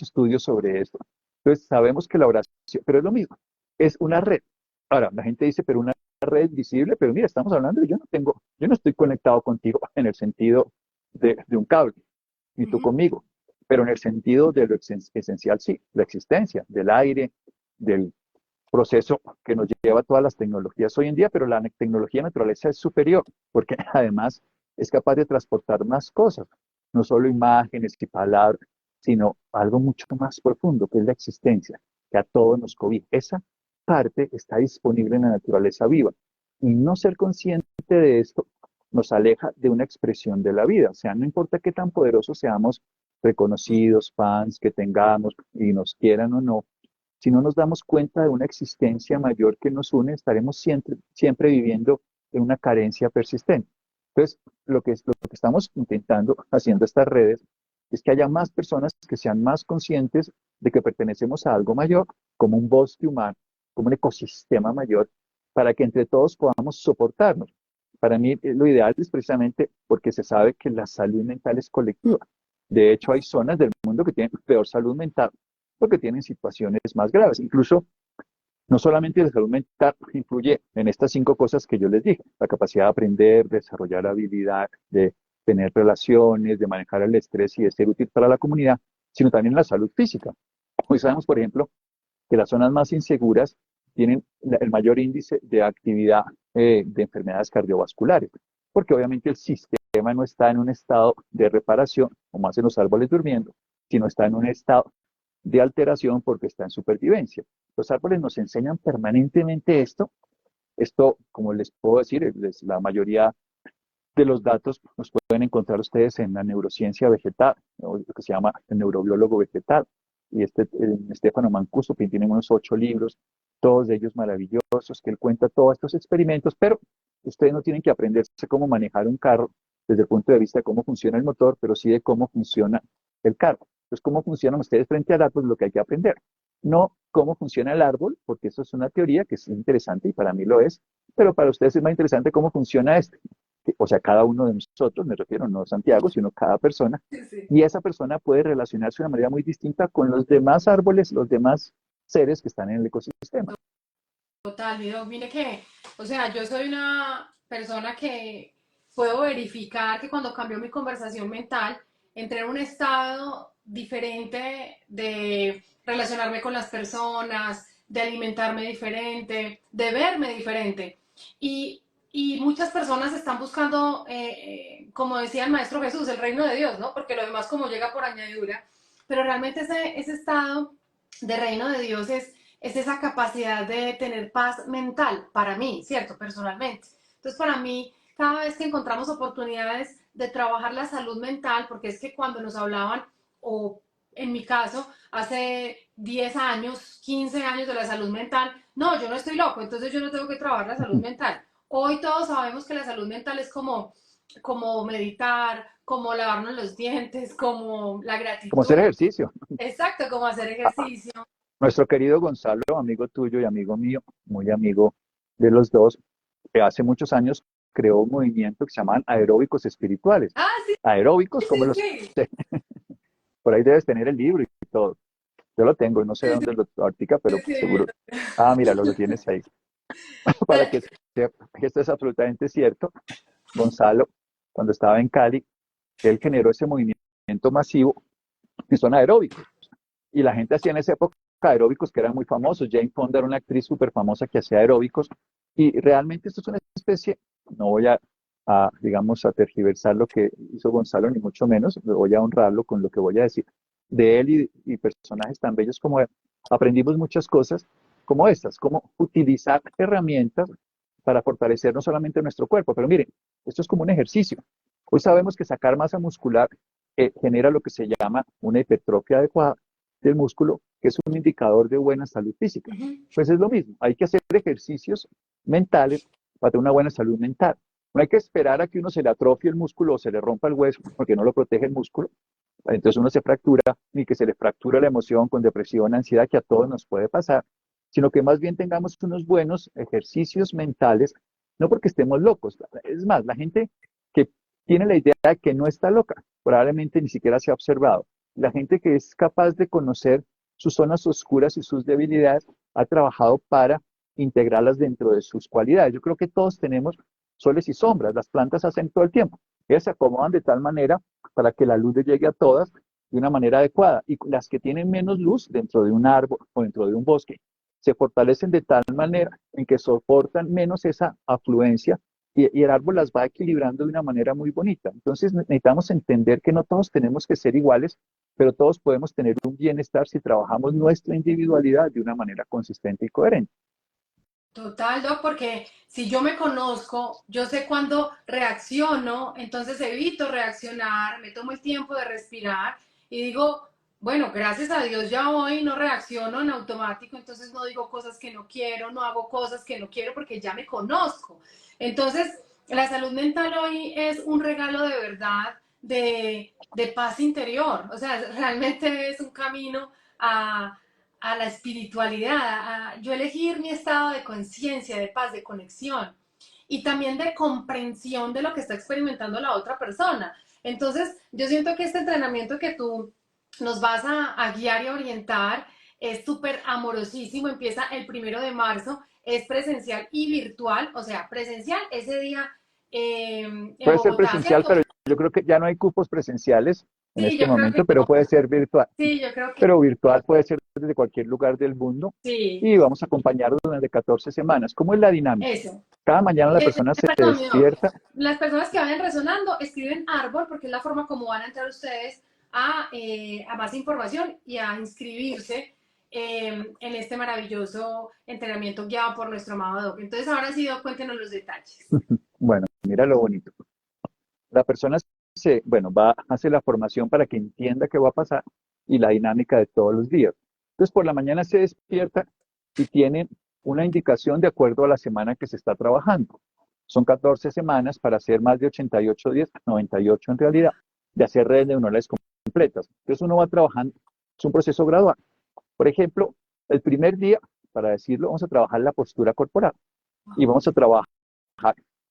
estudios sobre esto. Entonces, sabemos que la oración, pero es lo mismo, es una red. Ahora, la gente dice, pero una red visible, pero mira, estamos hablando, yo no estoy conectado contigo en el sentido de un cable, ni tú Ujú. conmigo, pero en el sentido de lo esencial, sí, la existencia, del aire, del proceso que nos lleva a todas las tecnologías hoy en día, pero la tecnología de naturaleza es superior, porque además es capaz de transportar más cosas, no solo imágenes y palabras, sino algo mucho más profundo, que es la existencia, que a todos nos cobija. Esa parte está disponible en la naturaleza viva. Y no ser consciente de esto nos aleja de una expresión de la vida. O sea, no importa qué tan poderosos seamos, reconocidos, fans que tengamos y nos quieran o no, si no nos damos cuenta de una existencia mayor que nos une, estaremos siempre viviendo en una carencia persistente. Entonces, lo que estamos intentando haciendo estas redes es que haya más personas que sean más conscientes de que pertenecemos a algo mayor, como un bosque humano, como un ecosistema mayor, para que entre todos podamos soportarnos. Para mí, lo ideal es precisamente porque se sabe que la salud mental es colectiva. De hecho, hay zonas del mundo que tienen peor salud mental porque tienen situaciones más graves. Incluso, no solamente la salud mental influye en estas 5 cosas que yo les dije, la capacidad de aprender, de desarrollar habilidad, de tener relaciones, de manejar el estrés y de ser útil para la comunidad, sino también la salud física. Hoy sabemos, por ejemplo, que las zonas más inseguras tienen el mayor índice de actividad de enfermedades cardiovasculares, porque obviamente el sistema no está en un estado de reparación, como hacen los árboles durmiendo, sino está en un estado de alteración porque está en supervivencia. Los árboles nos enseñan permanentemente esto. Esto, como les puedo decir, la mayoría de los datos los pueden encontrar ustedes en la neurociencia vegetal, ¿no? Lo que se llama el neurobiólogo vegetal. y Stefano Mancuso, que tiene unos 8 libros, todos de ellos maravillosos, que él cuenta todos estos experimentos, pero ustedes no tienen que aprenderse cómo manejar un carro desde el punto de vista de cómo funciona el motor, pero sí de cómo funciona el carro. Entonces, cómo funcionan ustedes frente al árbol es lo que hay que aprender. No cómo funciona el árbol, porque eso es una teoría que es interesante y para mí lo es, pero para ustedes es más interesante cómo funciona este. O sea, cada uno de nosotros, me refiero no a Santiago, sino cada persona, Sí. y esa persona puede relacionarse de una manera muy distinta con los demás árboles, los demás seres que están en el ecosistema. Total, mi Doc, mire que, o sea, yo soy una persona que puedo verificar que cuando cambió mi conversación mental, entré en un estado diferente de relacionarme con las personas, de alimentarme diferente, de verme diferente. Y, y muchas personas están buscando, como decía el Maestro Jesús, el reino de Dios, ¿no? Porque lo demás como llega por añadidura, pero realmente ese estado de reino de Dios es esa capacidad de tener paz mental para mí, ¿cierto? Personalmente. Entonces, para mí, cada vez que encontramos oportunidades de trabajar la salud mental, porque es que cuando nos hablaban, o en mi caso, hace 10 años, 15 años de la salud mental, no, yo no estoy loco, entonces yo no tengo que trabajar la salud mental. Hoy todos sabemos que la salud mental es como meditar, como lavarnos los dientes, como la Como hacer gratitud. ejercicio. Exacto, como hacer ejercicio. Nuestro querido Gonzalo, amigo tuyo y amigo mío, muy amigo de los dos, hace muchos años creó un movimiento que se llaman aeróbicos espirituales. Ah, sí, Aeróbicos, como sí, los... sí. Por ahí debes tener el libro y todo. Yo lo tengo, no sé dónde lo artica, Sí, pero sí, seguro. Ah, mira, lo tienes ahí. Para pero- que sepa que esto es absolutamente cierto. Gonzalo, cuando estaba en Cali, él generó ese movimiento masivo que son aeróbicos. Y la gente hacía en esa época aeróbicos que eran muy famosos. Jane Fonda era una actriz súper famosa que hacía aeróbicos. Y realmente esto es una especie, no voy digamos, a tergiversar lo que hizo Gonzalo, ni mucho menos, voy a honrarlo con lo que voy a decir de él y personajes tan bellos como él. Aprendimos muchas cosas como estas, cómo utilizar herramientas para fortalecer no solamente nuestro cuerpo, pero miren, esto es como un ejercicio. Hoy sabemos que sacar masa muscular genera lo que se llama una hipertrofia adecuada del músculo, que es un indicador de buena salud física. Ujú. Pues es lo mismo, hay que hacer ejercicios mentales para tener una buena salud mental. No hay que esperar a que uno se le atrofie el músculo o se le rompa el hueso, porque no lo protege el músculo. Entonces uno se fractura, ni que se le fractura la emoción con depresión, ansiedad, que a todos nos puede pasar, sino que más bien tengamos unos buenos ejercicios mentales, no porque estemos locos. Es más, la gente que tiene la idea de que no está loca, probablemente ni siquiera se ha observado. La gente que es capaz de conocer sus zonas oscuras y sus debilidades ha trabajado para integrarlas dentro de sus cualidades. Yo creo que todos tenemos soles y sombras, las plantas hacen todo el tiempo. Ellas se acomodan de tal manera para que la luz le llegue a todas de una manera adecuada. Y las que tienen menos luz dentro de un árbol o dentro de un bosque se fortalecen de tal manera en que soportan menos esa afluencia y el árbol las va equilibrando de una manera muy bonita. Entonces necesitamos entender que no todos tenemos que ser iguales, pero todos podemos tener un bienestar si trabajamos nuestra individualidad de una manera consistente y coherente. Total, Doc, porque si yo me conozco, yo sé cuándo reacciono, entonces evito reaccionar, me tomo el tiempo de respirar y digo, bueno, gracias a Dios ya hoy no reacciono en automático, entonces no digo cosas que no quiero, no hago cosas que no quiero porque ya me conozco. Entonces, la salud mental hoy es un regalo de verdad, de paz interior, o sea, realmente es un camino a la espiritualidad, a yo elegir mi estado de conciencia, de paz, de conexión y también de comprensión de lo que está experimentando la otra persona. Entonces, yo siento que este entrenamiento que tú nos vas a guiar y a orientar es súper amorosísimo, empieza el 1 de marzo, es presencial y virtual, o sea, presencial ese día en Puede ser Bogotá, presencial, ¿cierto? pero yo creo que ya no hay cupos presenciales en Sí, este yo creo momento, que pero no. puede ser virtual. Sí, yo creo que Pero virtual puede ser desde cualquier lugar del mundo sí. y vamos a acompañarlos durante 14 semanas. ¿Cómo es la dinámica? Eso. Cada mañana la persona se Perdón, mi doc. despierta. Las personas que vayan resonando escriben árbol porque es la forma como van a entrar ustedes a más información y a inscribirse en este maravilloso entrenamiento guiado por nuestro amado Doc. Entonces, ahora sí, Doc, cuéntenos los detalles. Bueno, mira lo bonito. La persona bueno, va a hacer la formación para que entienda qué va a pasar y la dinámica de todos los días. Entonces, por la mañana se despierta y tienen una indicación de acuerdo a la semana que se está trabajando. Son 14 semanas para hacer más de 88 días, 98 en realidad, de hacer redes neuronales completas. Entonces uno va trabajando, es un proceso gradual. Por ejemplo, el primer día, para decirlo, vamos a trabajar la postura corporal y vamos a trabajar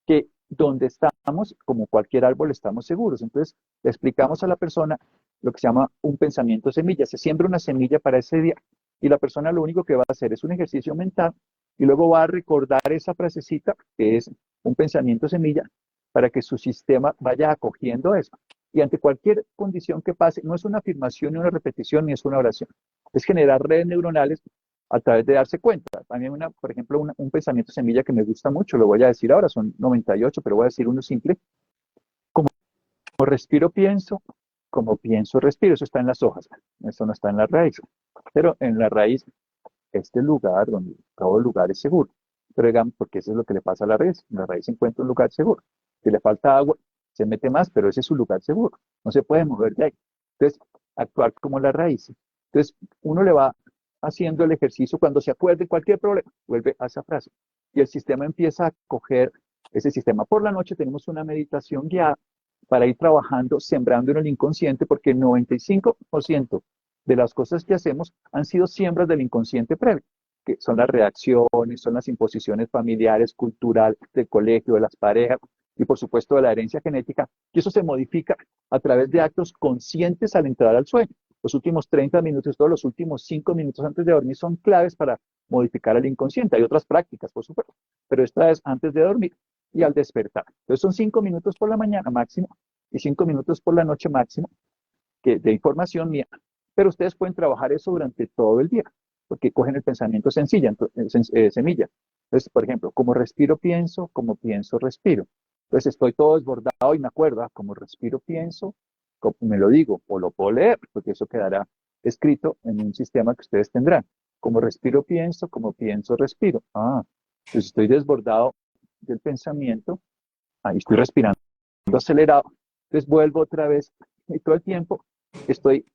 que donde estamos, como cualquier árbol, estamos seguros. Entonces, le explicamos a la persona lo que se llama un pensamiento semilla. Se siembra una semilla para ese día y la persona lo único que va a hacer es un ejercicio mental y luego va a recordar esa frasecita que es un pensamiento semilla para que su sistema vaya acogiendo eso. Y ante cualquier condición que pase, no es una afirmación ni una repetición ni es una oración, es generar redes neuronales a través de darse cuenta. También, por ejemplo, un pensamiento semilla que me gusta mucho, lo voy a decir ahora, son 98, pero voy a decir uno simple. Como respiro, pienso, como pienso, respiro. Eso está en las hojas, eso no está en la raíz. Pero en la raíz, este lugar, donde todo lugar es seguro. Pero digamos, porque eso es lo que le pasa a la raíz. La raíz encuentra un lugar seguro. Si le falta agua, se mete más, pero ese es su lugar seguro. No se puede mover de ahí. Entonces, actuar como la raíz. Entonces, uno le va haciendo el ejercicio, cuando se acuerde cualquier problema, vuelve a esa frase. Y el sistema empieza a coger ese sistema. Por la noche tenemos una meditación guiada para ir trabajando, sembrando en el inconsciente, porque el 95% de las cosas que hacemos han sido siembras del inconsciente previo, que son las reacciones, son las imposiciones familiares, culturales, del colegio, de las parejas y por supuesto de la herencia genética, y eso se modifica a través de actos conscientes al entrar al sueño. Los últimos 30 minutos, todos los últimos 5 minutos antes de dormir son claves para modificar el inconsciente. Hay otras prácticas, por supuesto, pero esta es antes de dormir y al despertar. Entonces son 5 minutos por la mañana máximo y 5 minutos por la noche máximo de información mía. Pero ustedes pueden trabajar eso durante todo el día, porque cogen el pensamiento semilla. Entonces, por ejemplo, como respiro, pienso, como pienso, respiro. Entonces estoy todo desbordado y me acuerdo, como respiro, pienso, como me lo digo, o lo puedo leer, porque eso quedará escrito en un sistema que ustedes tendrán. Como respiro, pienso, como pienso, respiro. Entonces estoy desbordado del pensamiento, ahí estoy respirando acelerado, entonces vuelvo otra vez y todo el tiempo estoy,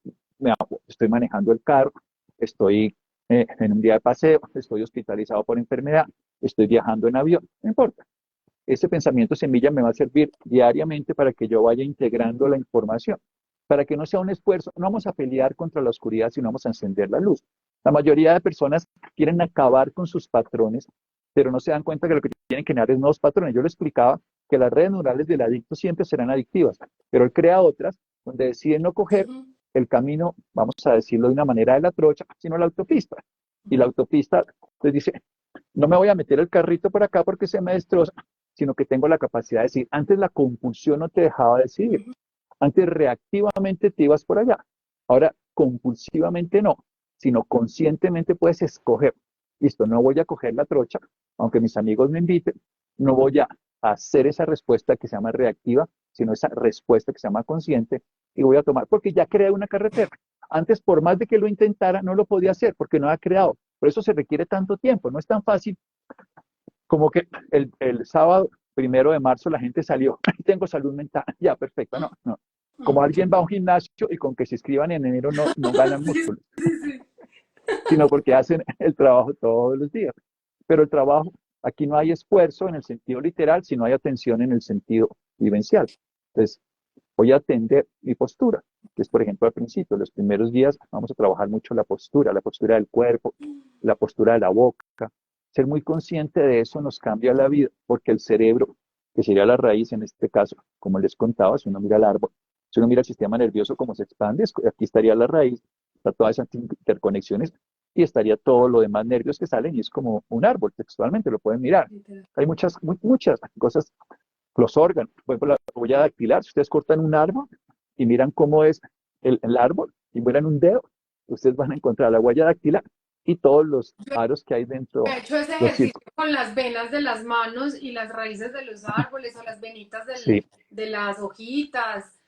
estoy manejando el carro, estoy en un día de paseo, estoy hospitalizado por enfermedad, estoy viajando en avión, no importa. Ese pensamiento semilla me va a servir diariamente para que yo vaya integrando la información, para que no sea un esfuerzo, no vamos a pelear contra la oscuridad, sino vamos a encender la luz. La mayoría de personas quieren acabar con sus patrones, pero no se dan cuenta que lo que tienen que generar es nuevos patrones. Yo le explicaba que las redes neurales del adicto siempre serán adictivas, pero él crea otras donde decide no coger el camino, vamos a decirlo de una manera de la trocha, sino la autopista. Y la autopista, entonces dice, no me voy a meter el carrito por acá porque se me destroza, sino que tengo la capacidad de decir, antes la compulsión no te dejaba decidir, antes reactivamente te ibas por allá, ahora compulsivamente no, sino conscientemente puedes escoger, listo, no voy a coger la trocha, aunque mis amigos me inviten, no voy a hacer esa respuesta que se llama reactiva, sino esa respuesta que se llama consciente y voy a tomar, porque ya creé una carretera. Antes, por más de que lo intentara, no lo podía hacer porque no ha creado. Por eso se requiere tanto tiempo, no es tan fácil como que el sábado 1 de marzo la gente salió, tengo salud mental, ya, perfecto, no, no. Como alguien va a un gimnasio y con que se inscriban en enero no ganan músculos, sino porque hacen el trabajo todos los días. Pero el trabajo, aquí no hay esfuerzo en el sentido literal, sino hay atención en el sentido vivencial. Entonces, voy a atender mi postura, que es, por ejemplo, al principio, los primeros días vamos a trabajar mucho la postura del cuerpo, la postura de la boca. Ser muy consciente de eso nos cambia la vida, porque el cerebro, que sería la raíz en este caso, como les contaba, si uno mira el árbol, si uno mira el sistema nervioso cómo se expande, aquí estaría la raíz, está todas esas interconexiones y estaría todo lo demás nervios que salen y es como un árbol, textualmente lo pueden mirar. Hay muchas cosas, los órganos, por ejemplo, la huella dactilar, si ustedes cortan un árbol y miran cómo es el árbol y miran un dedo, ustedes van a encontrar la huella dactilar y todos los aros que hay dentro, He hecho ese los ejercicio círculos. con las venas de las manos y las raíces de los árboles o las venitas Sí, de las hojitas.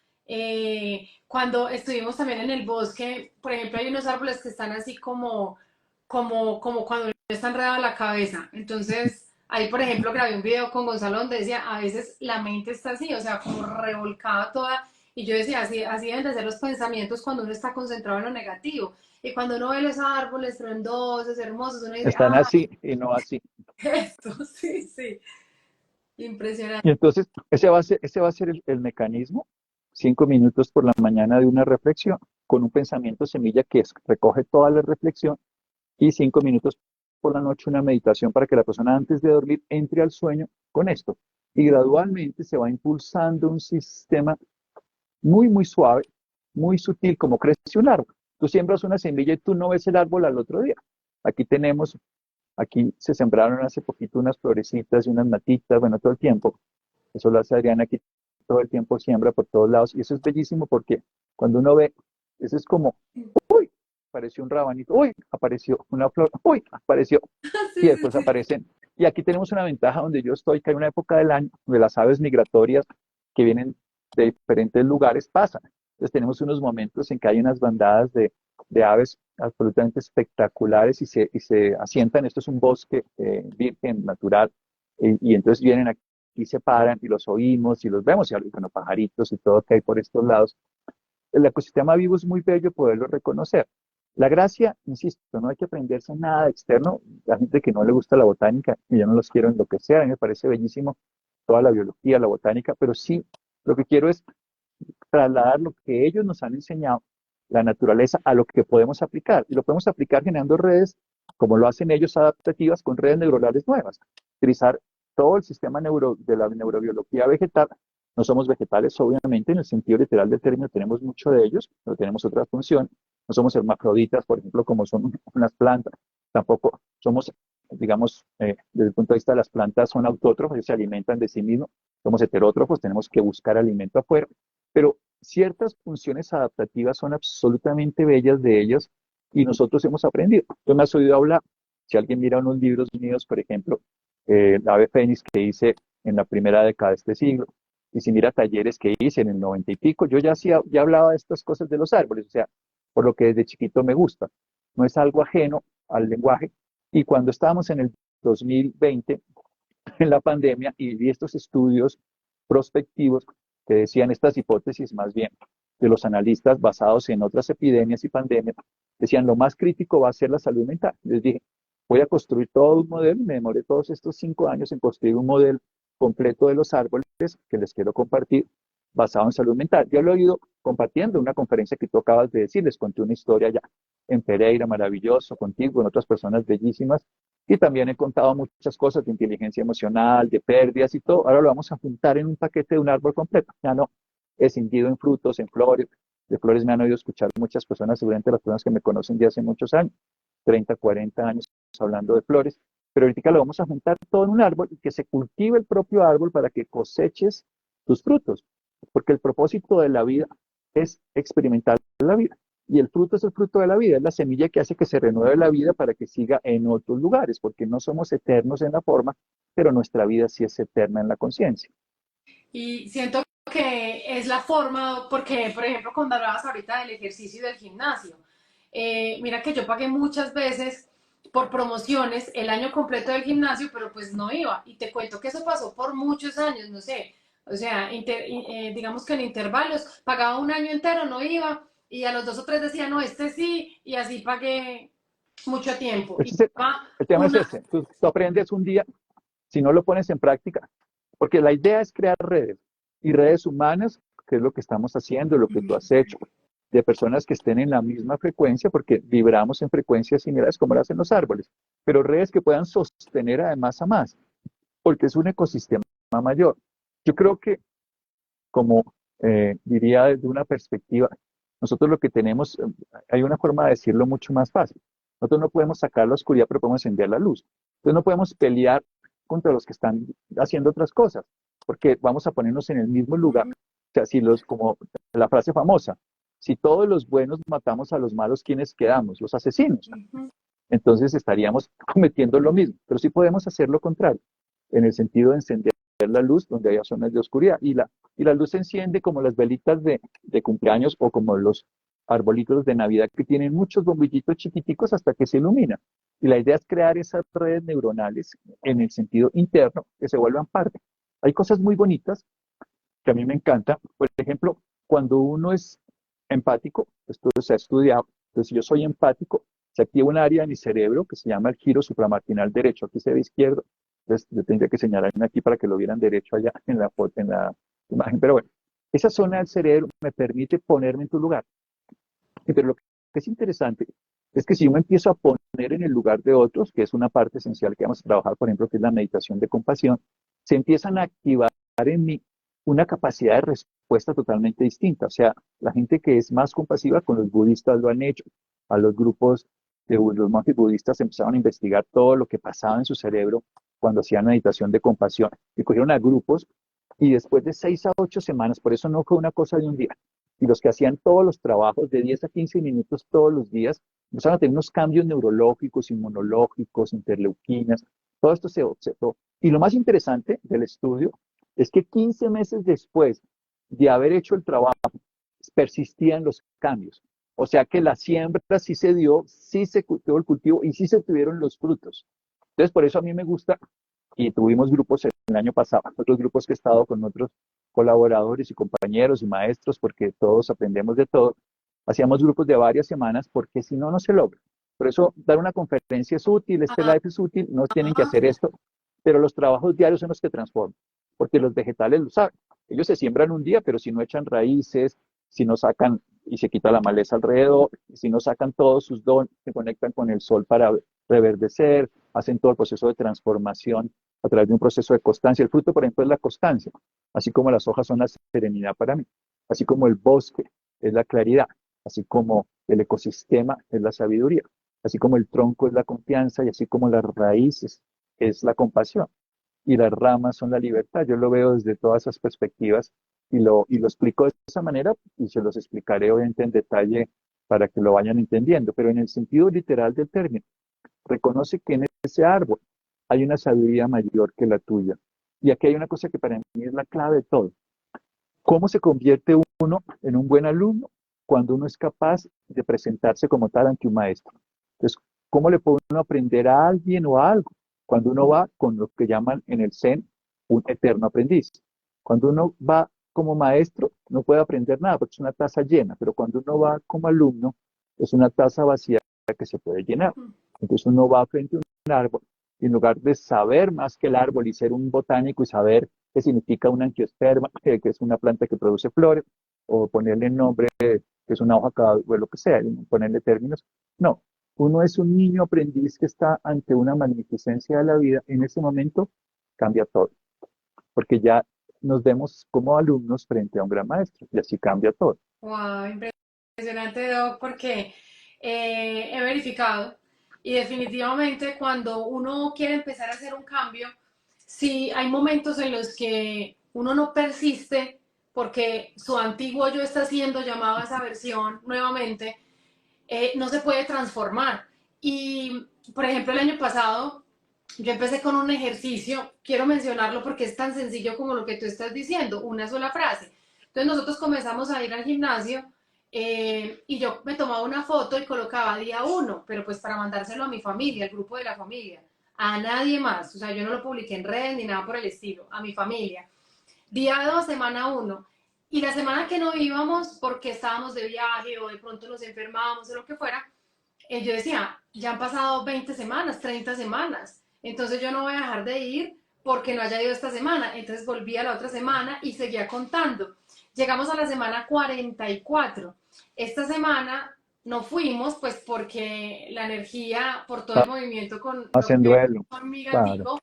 Cuando estuvimos también en el bosque, por ejemplo, hay unos árboles que están así como cuando está enredado la cabeza. Entonces, ahí, por ejemplo, grabé un video con Gonzalo donde decía, a veces la mente está así, o sea, como revolcada toda Y yo decía, así deben de ser los pensamientos cuando uno está concentrado en lo negativo. Y cuando uno ve los árboles frondosos, hermosos, uno dice, Están ah, así y no así. esto, sí, sí, Y impresionante. entonces ese va a ser el mecanismo, 5 minutos por la mañana de una reflexión, con un pensamiento semilla recoge toda la reflexión, y 5 minutos por la noche una meditación para que la persona antes de dormir entre al sueño con esto. Y gradualmente se va impulsando un sistema muy, muy suave, muy sutil, como crece un árbol. Tú siembras una semilla y tú no ves el árbol al otro día. Aquí tenemos, aquí se sembraron hace poquito unas florecitas y unas matitas, bueno, todo el tiempo. Eso lo hace Adriana, aquí todo el tiempo siembra por todos lados. Y eso es bellísimo porque cuando uno ve, eso es como, uy, apareció un rabanito, uy, apareció una flor, uy, apareció, y Sí, sí, después sí. aparecen. Y aquí tenemos una ventaja donde yo estoy, que hay una época del año donde las aves migratorias que vienen de diferentes lugares pasan. Entonces tenemos unos momentos en que hay unas bandadas de aves absolutamente espectaculares y se asientan. Esto es un bosque virgen, natural, y entonces vienen aquí y se paran y los oímos y los vemos, y bueno, pajaritos y todo que hay por estos lados. El ecosistema vivo es muy bello poderlo reconocer. La gracia, insisto, no hay que aprenderse nada externo. La gente que no le gusta la botánica, y yo no los quiero enloquecer, a mí me parece bellísimo toda la biología, la botánica, pero sí, lo que quiero es trasladar lo que ellos nos han enseñado, la naturaleza, a lo que podemos aplicar. Y lo podemos aplicar generando redes, como lo hacen ellos, adaptativas, con redes neuronales nuevas. Utilizar todo el sistema de la neurobiología vegetal. No somos vegetales, obviamente, en el sentido literal del término, tenemos mucho de ellos, pero tenemos otra función. No somos hermafroditas, por ejemplo, como son unas plantas. Tampoco somos, digamos, desde el punto de vista de las plantas, son autótrofos, ellos se alimentan de sí mismos. Somos heterótrofos, tenemos que buscar alimento afuera, pero ciertas funciones adaptativas son absolutamente bellas de ellas y nosotros hemos aprendido. Tú me has oído hablar, si alguien mira unos libros míos, por ejemplo, la ave fénix que hice en la primera década de este siglo, y si mira talleres que hice en el 90 y pico, yo ya hablaba de estas cosas de los árboles, o sea, por lo que desde chiquito me gusta. No es algo ajeno al lenguaje. Y cuando estábamos en el 2020, en la pandemia, y vi estos estudios prospectivos que decían estas hipótesis más bien de los analistas basados en otras epidemias y pandemias, decían lo más crítico va a ser la salud mental. Les dije, voy a construir todo un modelo, me demoré todos estos 5 años en construir un modelo completo de los árboles que les quiero compartir basado en salud mental. Yo lo he ido compartiendo en una conferencia que tú acabas de decir, les conté una historia ya en Pereira, maravilloso, contigo, con otras personas bellísimas, y también he contado muchas cosas de inteligencia emocional, de pérdidas y todo. Ahora lo vamos a juntar en un paquete de un árbol completo. Ya no escindido en frutos, en flores. De flores me han oído escuchar muchas personas, seguramente las personas que me conocen de hace muchos años, 30, 40 años hablando de flores. Pero ahorita lo vamos a juntar todo en un árbol y que se cultive el propio árbol para que coseches tus frutos. Porque el propósito de la vida es experimentar la vida. Y el fruto es el fruto de la vida, es la semilla que hace que se renueve la vida para que siga en otros lugares, porque no somos eternos en la forma, pero nuestra vida sí es eterna en la conciencia. Y siento que es la forma, porque, por ejemplo, cuando hablabas ahorita del ejercicio y del gimnasio, mira que yo pagué muchas veces por promociones el año completo del gimnasio, pero pues no iba. Y te cuento que eso pasó por muchos años, no sé. O sea, digamos que en intervalos, pagaba un año entero, no iba, y a los 2 o 3 decía, no, este sí, y así pagué mucho tiempo. Y Entonces, iba el tema es una, ese, tú aprendes un día, si no lo pones en práctica, porque la idea es crear redes, y redes humanas, que es lo que estamos haciendo, lo que tú has hecho, de personas que estén en la misma frecuencia, porque vibramos en frecuencias similares como lo hacen los árboles, pero redes que puedan sostener además a más, porque es un ecosistema mayor. Yo creo que, como diría desde una perspectiva, nosotros lo que tenemos, hay una forma de decirlo mucho más fácil. Nosotros no podemos sacar la oscuridad, pero podemos encender la luz. Entonces no podemos pelear contra los que están haciendo otras cosas, porque vamos a ponernos en el mismo lugar. O sea, si como la frase famosa, si todos los buenos matamos a los malos, ¿quiénes quedamos? Los asesinos. Entonces estaríamos cometiendo lo mismo, pero sí podemos hacer lo contrario, en el sentido de encender la luz donde haya zonas de oscuridad. Y la luz se enciende como las velitas de cumpleaños o como los arbolitos de Navidad que tienen muchos bombillitos chiquiticos hasta que se ilumina. Y la idea es crear esas redes neuronales en el sentido interno que se vuelvan parte. Hay cosas muy bonitas que a mí me encantan. Por ejemplo, cuando uno es empático, esto se ha estudiado, entonces si yo soy empático, se activa un área de mi cerebro que se llama el giro supramarginal derecho, aquí se ve izquierdo, entonces yo tendría que señalarme aquí para que lo vieran derecho allá en la foto, en la imagen, pero bueno, esa zona del cerebro me permite ponerme en tu lugar. Pero lo que es interesante es que si yo me empiezo a poner en el lugar de otros, que es una parte esencial que vamos a trabajar, por ejemplo, que es la meditación de compasión, se empiezan a activar en mí una capacidad de respuesta totalmente distinta. O sea, la gente que es más compasiva con los budistas lo han hecho. A los grupos de los monjes budistas empezaron a investigar todo lo que pasaba en su cerebro cuando hacían meditación de compasión. Y cogieron a grupos y después de 6 a 8 semanas, por eso no fue una cosa de un día, y los que hacían todos los trabajos de 10 a 15 minutos todos los días, empezaron a tener unos cambios neurológicos, inmunológicos, interleuquinas, todo esto se observó. Y lo más interesante del estudio es que 15 meses después de haber hecho el trabajo, persistían los cambios. O sea que la siembra sí se dio, sí se cultivó el cultivo y sí se tuvieron los frutos. Entonces, por eso a mí me gusta, y tuvimos grupos el año pasado, otros grupos que he estado con otros colaboradores y compañeros y maestros, porque todos aprendemos de todo. Hacíamos grupos de varias semanas porque si no, no se logra. Por eso dar una conferencia es útil, este live es útil, no tienen que hacer esto, pero los trabajos diarios son los que transforman, porque los vegetales lo saben. Ellos se siembran un día, pero si no echan raíces, si no sacan y se quita la maleza alrededor, si no sacan todos sus dones, se conectan con el sol para reverdecer, hacen todo el proceso de transformación a través de un proceso de constancia. El fruto, por ejemplo, es la constancia, así como las hojas son la serenidad para mí, así como el bosque es la claridad, así como el ecosistema es la sabiduría, así como el tronco es la confianza y así como las raíces es la compasión y las ramas son la libertad. Yo lo veo desde todas esas perspectivas y lo explico de esa manera y se los explicaré obviamente en detalle para que lo vayan entendiendo, pero en el sentido literal del término, reconoce que en ese árbol hay una sabiduría mayor que la tuya. Y aquí hay una cosa que para mí es la clave de todo. ¿Cómo se convierte uno en un buen alumno? Cuando uno es capaz de presentarse como tal ante un maestro. Entonces, ¿cómo le puede uno aprender a alguien o a algo? Cuando uno va con lo que llaman en el Zen un eterno aprendiz. Cuando uno va como maestro, no puede aprender nada porque es una taza llena, pero cuando uno va como alumno, es una taza vacía que se puede llenar. Entonces uno va frente a un árbol y en lugar de saber más que el árbol y ser un botánico y saber qué significa una angiosperma, que es una planta que produce flores, o ponerle nombre, que es una hoja, o lo que sea, ponerle términos. No, uno es un niño aprendiz que está ante una magnificencia de la vida. En ese momento cambia todo, porque ya nos vemos como alumnos frente a un gran maestro y así cambia todo. Wow, impresionante, Doc, porque he verificado y definitivamente cuando uno quiere empezar a hacer un cambio, sí hay momentos en los que uno no persiste porque su antiguo yo está siendo llamado a esa versión nuevamente, no se puede transformar. Y, por ejemplo, el año pasado yo empecé con un ejercicio, quiero mencionarlo porque es tan sencillo como lo que tú estás diciendo, una sola frase. Entonces nosotros comenzamos a ir al gimnasio y yo me tomaba una foto y colocaba día uno, pero pues para mandárselo a mi familia, al grupo de la familia, a nadie más. O sea, yo no lo publiqué en redes ni nada por el estilo, a mi familia. Día 2, semana uno. Y la semana que no íbamos porque estábamos de viaje o de pronto nos enfermábamos o lo que fuera, yo decía, ya han pasado 20 semanas, 30 semanas, entonces yo no voy a dejar de ir porque no haya ido esta semana. Entonces volví a la otra semana y seguía contando. Llegamos a la semana 44. Esta semana no fuimos pues porque la energía por todo el movimiento con lo Hacen que duelo, con mi claro. gatico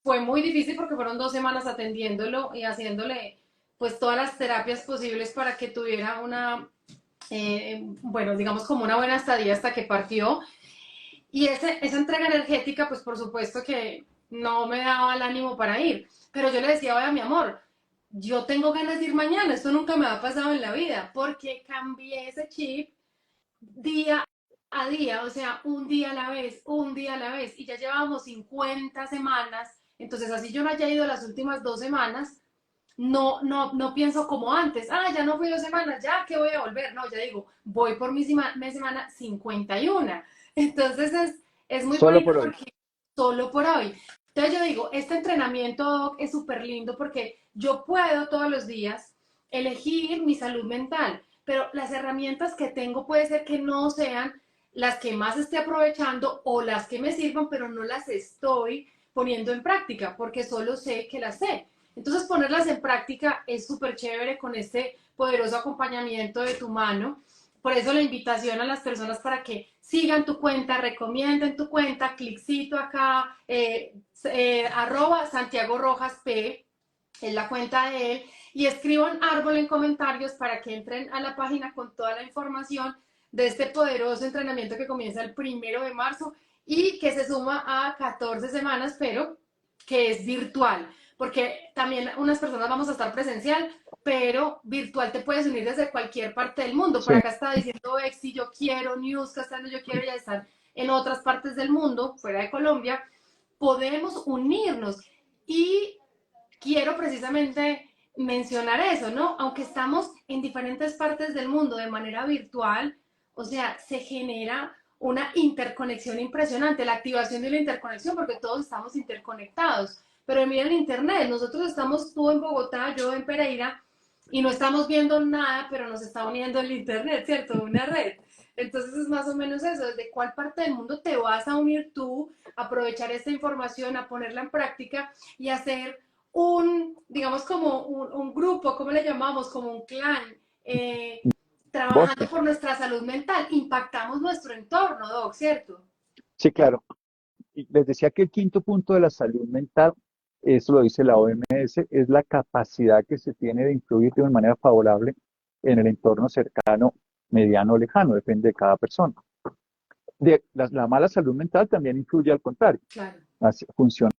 fue muy difícil porque fueron 2 semanas atendiéndolo y haciéndole pues todas las terapias posibles para que tuviera una bueno, digamos como una buena estadía hasta que partió. Y esa entrega energética, pues por supuesto que no me daba el ánimo para ir. Pero yo le decía, vaya, mi amor, yo tengo ganas de ir mañana, esto nunca me ha pasado en la vida, porque cambié ese chip día a día, o sea, un día a la vez, un día a la vez, y ya llevábamos 50 semanas, entonces así yo no haya ido las últimas 2 semanas, no pienso como antes, ya no fui 2 semanas, ya que voy a volver, no, ya digo, voy por mi semana 51. Entonces es muy Solo bonito por hoy. porque solo por hoy. Entonces yo digo, este entrenamiento es súper lindo porque yo puedo todos los días elegir mi salud mental, pero las herramientas que tengo puede ser que no sean las que más esté aprovechando o las que me sirvan, pero no las estoy poniendo en práctica porque solo sé que las sé. Entonces ponerlas en práctica es súper chévere con este poderoso acompañamiento de tu mano. Por eso la invitación a las personas para que sigan tu cuenta, recomienden tu cuenta, cliccito acá, @Santiago Rojas P, es la cuenta de él, y escriban árbol en comentarios para que entren a la página con toda la información de este poderoso entrenamiento que comienza el 1 de marzo y que se suma a 14 semanas, pero que es virtual, porque también unas personas vamos a estar presencial, pero virtual te puedes unir desde cualquier parte del mundo. Por Sí, acá está diciendo Exi, yo quiero, News, estando yo quiero, ya están en otras partes del mundo, fuera de Colombia. Podemos unirnos y quiero precisamente mencionar eso, ¿no? Aunque estamos en diferentes partes del mundo de manera virtual, o sea, se genera una interconexión impresionante, la activación de la interconexión, porque todos estamos interconectados. Pero miren Internet, nosotros estamos tú en Bogotá, yo en Pereira, y no estamos viendo nada, pero nos está uniendo el Internet, ¿cierto? Una red. Entonces es más o menos eso, desde cuál parte del mundo te vas a unir tú, a aprovechar esta información, a ponerla en práctica y hacer digamos como un grupo, ¿cómo le llamamos? Como un clan, trabajando Bosque. por nuestra salud mental, impactamos nuestro entorno, Doc, ¿cierto? Sí, claro. Y les decía que el quinto punto de la salud mental, eso lo dice la OMS, es la capacidad que se tiene de influir de una manera favorable en el entorno cercano, mediano o lejano, depende de cada persona. La mala salud mental también influye al contrario. Claro. Funciona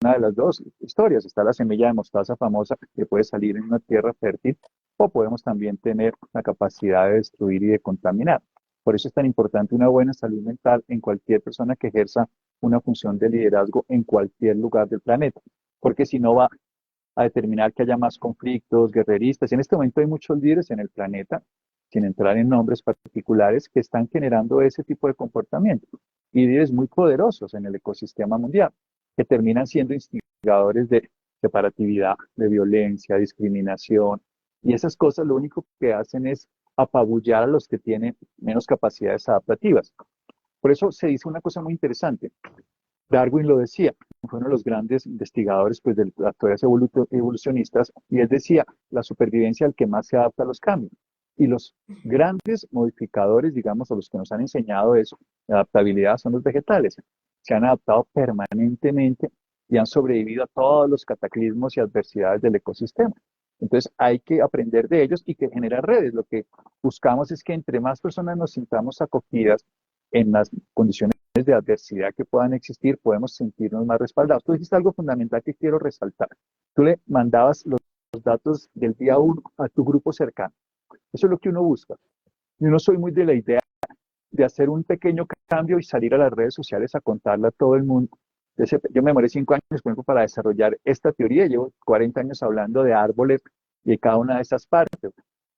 una de las dos historias. Está la semilla de mostaza famosa que puede salir en una tierra fértil o podemos también tener la capacidad de destruir y de contaminar. Por eso es tan importante una buena salud mental en cualquier persona que ejerza una función de liderazgo en cualquier lugar del planeta, porque si no va a determinar que haya más conflictos, guerreristas. En este momento hay muchos líderes en el planeta, sin entrar en nombres particulares, que están generando ese tipo de comportamiento. Y líderes muy poderosos en el ecosistema mundial, que terminan siendo instigadores de separatividad, de violencia, discriminación. Y esas cosas lo único que hacen es apabullar a los que tienen menos capacidades adaptativas. Por eso se dice una cosa muy interesante. Darwin lo decía, fue uno de los grandes investigadores pues, de las teorías evolucionistas, y él decía, la supervivencia al que más se adapta a los cambios. Y los grandes modificadores, digamos, a los que nos han enseñado eso, la adaptabilidad, son los vegetales. Se han adaptado permanentemente y han sobrevivido a todos los cataclismos y adversidades del ecosistema. Entonces hay que aprender de ellos y que generar redes. Lo que buscamos es que entre más personas nos sintamos acogidas en las condiciones de adversidad que puedan existir, podemos sentirnos más respaldados. Tú dijiste algo fundamental que quiero resaltar. Tú le mandabas los datos del día uno a tu grupo cercano. Eso es lo que uno busca. Yo no soy muy de la idea de hacer un pequeño cambio y salir a las redes sociales a contarle a todo el mundo. Yo me demoré 5 años, por ejemplo, para desarrollar esta teoría. Llevo 40 años hablando de árboles y de cada una de esas partes.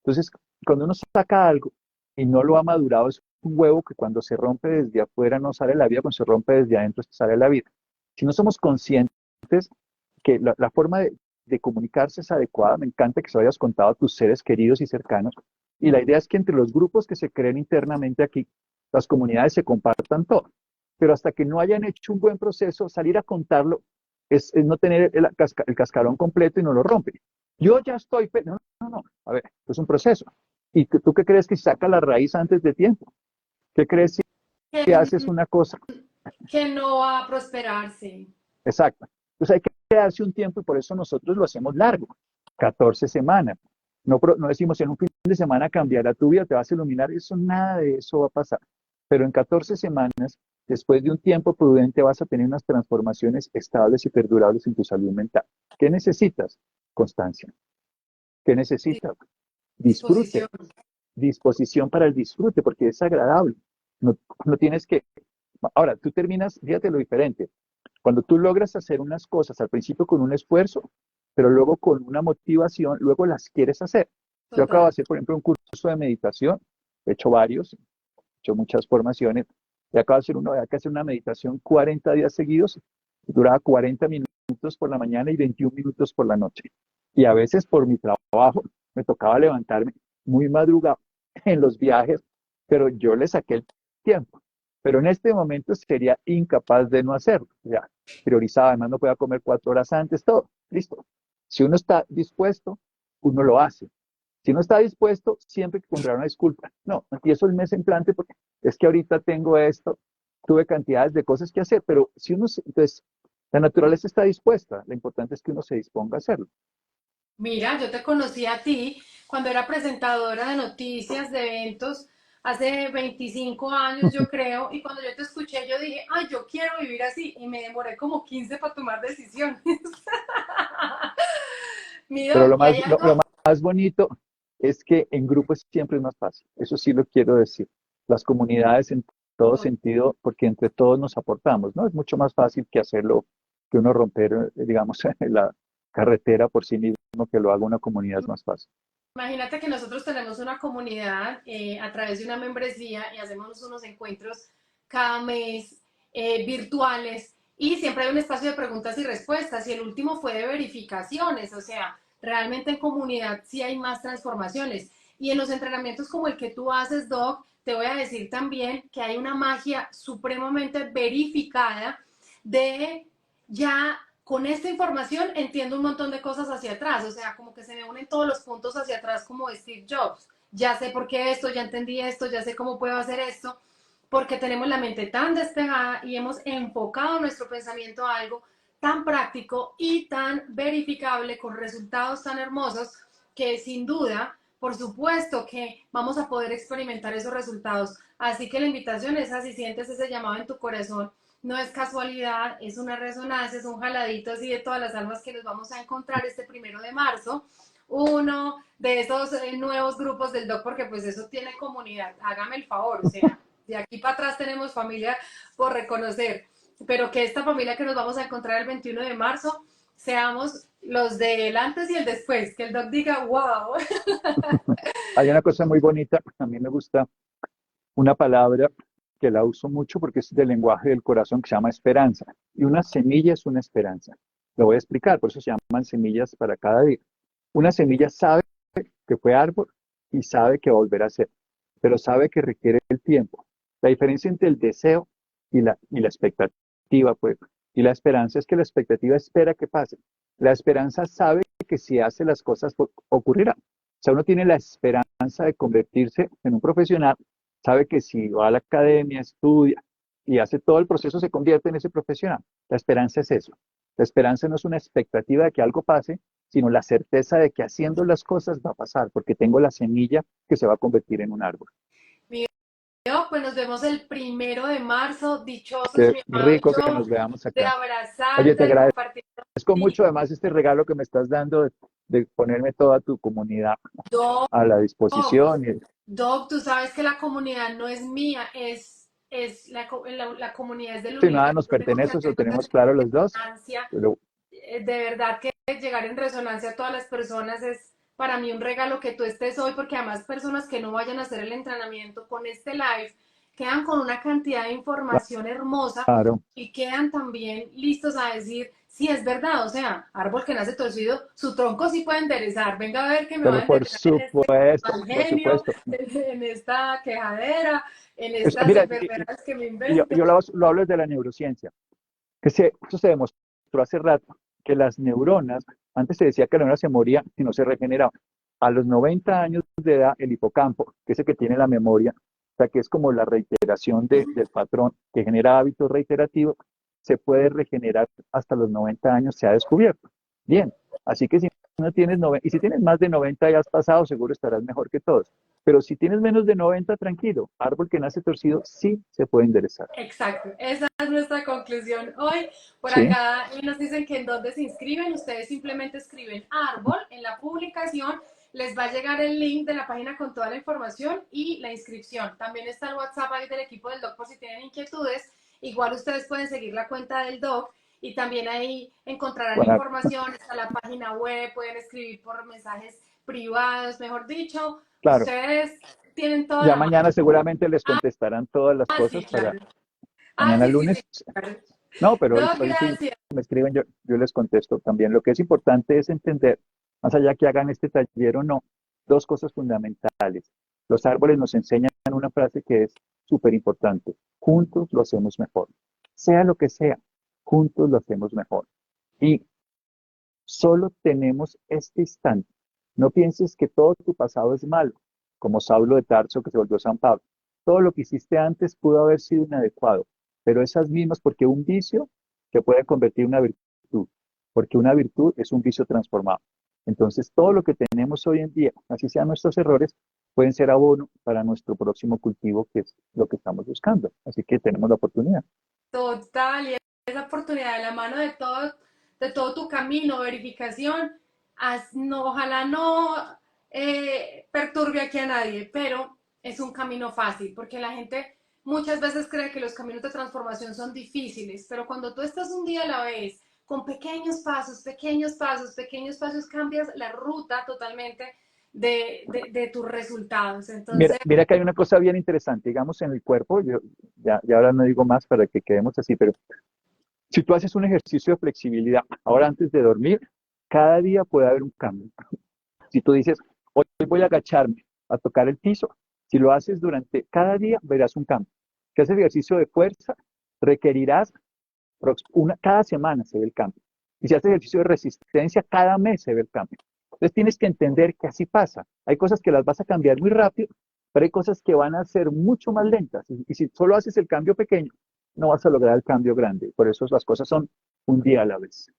Entonces, cuando uno saca algo y no lo ha madurado, es un huevo que cuando se rompe desde afuera no sale la vida, cuando se rompe desde adentro sale la vida. Si no somos conscientes que la forma de comunicarse es adecuada, me encanta que se lo hayas contado a tus seres queridos y cercanos, y la idea es que entre los grupos que se creen internamente aquí, las comunidades se compartan todo. Pero hasta que no hayan hecho un buen proceso, salir a contarlo es no tener el cascarón completo y no lo rompen. Yo ya estoy, no, no, no, a ver, es un proceso. ¿Y tú qué crees que saca la raíz antes de tiempo? ¿Qué crees si haces una cosa? Que no va a prosperarse. Exacto. Entonces hay que darse un tiempo y por eso nosotros lo hacemos largo, 14 semanas. No decimos en un fin de semana cambiará tu vida, te vas a iluminar, eso nada de eso va a pasar. Pero en 14 semanas, después de un tiempo prudente, vas a tener unas transformaciones estables y perdurables en tu salud mental. ¿Qué necesitas? Constancia. ¿Qué necesitas? Disfrute. Disposición. Disposición para el disfrute, porque es agradable. No, no tienes que... Ahora, tú terminas, fíjate lo diferente. Cuando tú logras hacer unas cosas al principio con un esfuerzo, pero luego con una motivación, luego las quieres hacer. Yo acabo de Total. hacer, por ejemplo, un curso de meditación, he hecho varios, he hecho muchas formaciones, y acabo de hacer uno, hay que hacer una meditación 40 días seguidos, duraba 40 minutos por la mañana y 21 minutos por la noche. Y a veces por mi trabajo me tocaba levantarme muy madrugado en los viajes, pero yo le saqué el tiempo. Pero en este momento sería incapaz de no hacerlo. Ya priorizaba, además no podía comer 4 horas antes, todo, listo. Si uno está dispuesto, uno lo hace. Si no está dispuesto, siempre hay que encontrar una disculpa. No, empiezo el mes en plante porque es que ahorita tengo esto, tuve cantidades de cosas que hacer, pero si uno, entonces, la naturaleza está dispuesta, lo importante es que uno se disponga a hacerlo. Mira, yo te conocí a ti cuando era presentadora de noticias, de eventos, hace 25 años yo creo, y cuando yo te escuché yo dije, ay, yo quiero vivir así, y me demoré como 15 para tomar decisiones. Pero Mira, y hay lo algo, más bonito es que en grupo siempre es más fácil. Eso sí lo quiero decir. Las comunidades en todo sentido, porque entre todos nos aportamos, ¿no? Es mucho más fácil que hacerlo, que uno romper, digamos, la carretera por sí mismo, que lo haga una comunidad es más fácil. imagínate que nosotros tenemos una comunidad a través de una membresía y hacemos unos encuentros cada mes virtuales y siempre hay un espacio de preguntas y respuestas y el último fue de verificaciones, o sea, realmente en comunidad sí hay más transformaciones. Y en los entrenamientos como el que tú haces, Doc, te voy a decir también que hay una magia supremamente verificada de ya con esta información entiendo un montón de cosas hacia atrás, o sea, como que se me unen todos los puntos hacia atrás como Steve Jobs. Ya sé por qué esto, ya entendí esto, ya sé cómo puedo hacer esto, porque tenemos la mente tan despejada y hemos enfocado nuestro pensamiento a algo tan práctico y tan verificable con resultados tan hermosos que sin duda, por supuesto que vamos a poder experimentar esos resultados. Así que la invitación es a si sientes ese llamado en tu corazón, no es casualidad, es una resonancia, es un jaladito así de todas las almas que nos vamos a encontrar este 1 de marzo. Uno de esos nuevos grupos del DOC, porque pues eso tiene comunidad, hágame el favor, o sea, de aquí para atrás tenemos familia por reconocer, pero que esta familia que nos vamos a encontrar el 21 de marzo seamos los del antes y el después, que el DOC diga, wow. Hay una cosa muy bonita, a mí me gusta una palabra que la uso mucho porque es del lenguaje del corazón que se llama esperanza. Y una semilla es una esperanza. Lo voy a explicar, por eso se llaman semillas para cada día. Una semilla sabe que fue árbol y sabe que volverá a ser, pero sabe que requiere el tiempo. La diferencia entre el deseo y la expectativa, pues, y la esperanza es que la expectativa espera que pase. La esperanza sabe que si hace las cosas ocurrirá. O sea, uno tiene la esperanza de convertirse en un profesional, sabe que si va a la academia, estudia y hace todo el proceso, se convierte en ese profesional. La esperanza es eso. La esperanza no es una expectativa de que algo pase, sino la certeza de que haciendo las cosas va a pasar, porque tengo la semilla que se va a convertir en un árbol. Pues nos vemos el 1 de marzo, dichosos, Qué mi amado rico que nos Joe, veamos de acá. Oye, abrazarte, te de compartir agradezco contigo. mucho además este regalo que me estás dando de ponerme toda tu comunidad Doc, a la disposición. Doc, tú sabes que la comunidad no es mía, es la comunidad es del Si nada universo. nos Tengo que pertenece, eso lo hacer tenemos claro los dos. resonancia. Pero De verdad que llegar en resonancia a todas las personas es para mí un regalo que tú estés hoy, porque además personas que no vayan a hacer el entrenamiento con este live quedan con una cantidad de información hermosa claro, y quedan también listos a decir, sí, es verdad, o sea, árbol que nace torcido, su tronco sí puede enderezar, venga a ver que me va a pero enderezar en este por genio, supuesto. en esta quejadera, en estas Mira, enfermedades que me yo, invento. yo lo hablo desde la neurociencia, eso se demostró hace rato, que las neuronas, antes se decía que las neuronas se morían y no se regeneraban. A los 90 años de edad, el hipocampo, que es el que tiene la memoria, o sea, que es como la reiteración del patrón que genera hábitos reiterativos, se puede regenerar hasta los 90 años, se ha descubierto. Bien, así que si no tienes 90, y si tienes más de 90 y has pasado, seguro estarás mejor que todos. Pero si tienes menos de 90, tranquilo, árbol que nace torcido sí se puede enderezar. Exacto, esa es nuestra conclusión hoy. Por ¿Sí? acá nos dicen que en dónde se inscriben, ustedes simplemente escriben árbol en la publicación, les va a llegar el link de la página con toda la información y la inscripción. También está el WhatsApp ahí del equipo del Doc por si tienen inquietudes. Igual ustedes pueden seguir la cuenta del Doc y también ahí encontrarán Bueno, información, está la página web, pueden escribir por mensajes privados, mejor dicho, claro. ustedes tienen toda Ya la mano. mañana seguramente les contestarán todas las Ah, sí, cosas para claro. Ah, mañana sí, sí, sí. lunes. Claro. No, pero No, hoy sí gracias. me escriben, yo les contesto también. Lo que es importante es entender, más allá que hagan este taller o no, dos cosas fundamentales. Los árboles nos enseñan una frase que es súper importante. Juntos lo hacemos mejor. Sea lo que sea, juntos lo hacemos mejor. Y solo tenemos este instante. No pienses que todo tu pasado es malo, como Saulo de Tarso que se volvió San Pablo. Todo lo que hiciste antes pudo haber sido inadecuado, pero esas mismas, porque un vicio se puede convertir en una virtud, porque una virtud es un vicio transformado. Entonces, todo lo que tenemos hoy en día, así sean nuestros errores, pueden ser abono para nuestro próximo cultivo, que es lo que estamos buscando. Así que tenemos la oportunidad. Total, y esa oportunidad de la mano de todo tu camino, verificación, no, ojalá no perturbe aquí a nadie, pero es un camino fácil, porque la gente muchas veces cree que los caminos de transformación son difíciles, pero cuando tú estás un día a la vez, con pequeños pasos, pequeños pasos, pequeños pasos, cambias la ruta totalmente de tus resultados. Mira, Entonces, mira que hay una cosa bien interesante, digamos, en el cuerpo, yo ya ahora no digo más para que quedemos así, pero si tú haces un ejercicio de flexibilidad, ahora antes de dormir, cada día puede haber un cambio. Si tú dices, hoy voy a agacharme a tocar el piso, si lo haces durante cada día, verás un cambio. Si haces ejercicio de fuerza, requerirás cada semana se ve el cambio. Y si haces ejercicio de resistencia, cada mes se ve el cambio. Entonces tienes que entender que así pasa. Hay cosas que las vas a cambiar muy rápido, pero hay cosas que van a ser mucho más lentas. Y si solo haces el cambio pequeño, no vas a lograr el cambio grande. Por eso las cosas son un día a la vez.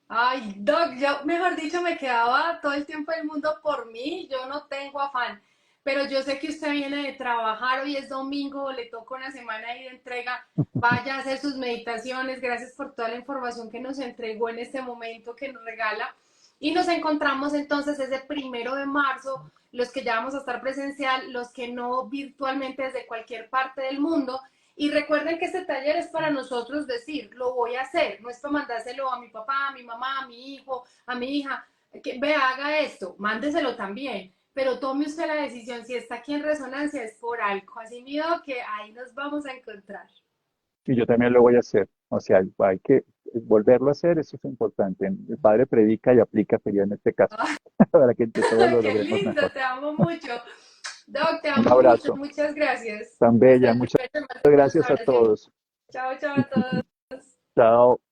ay, Doc, yo, mejor dicho, me quedaba todo el tiempo del mundo por mí, yo no tengo afán, pero yo sé que usted viene de trabajar, hoy es domingo, le toca una semana ahí de entrega, vaya a hacer sus meditaciones, gracias por toda la información que nos entregó en este momento que nos regala, y nos encontramos entonces ese 1 de marzo, los que ya vamos a estar presencial, los que no virtualmente desde cualquier parte del mundo, y recuerden que este taller es para nosotros decir, lo voy a hacer, no es para mandárselo a mi papá, a mi mamá, a mi hijo, a mi hija, que vea, haga esto, mándeselo también, pero tome usted la decisión, si está aquí en resonancia es por algo, así miedo que ahí nos vamos a encontrar. Y yo también lo voy a hacer. O sea, hay que volverlo a hacer, eso es importante. El padre predica y aplica, sería en este caso, para que entre todos lo Qué logremos lindo, mejor. te amo mucho. Doc, te Un amo mucho, abrazo, muchas gracias. tan Hasta bella, el muchas próximo gracias a abrazo. todos. Chao, chao a todos. Chao.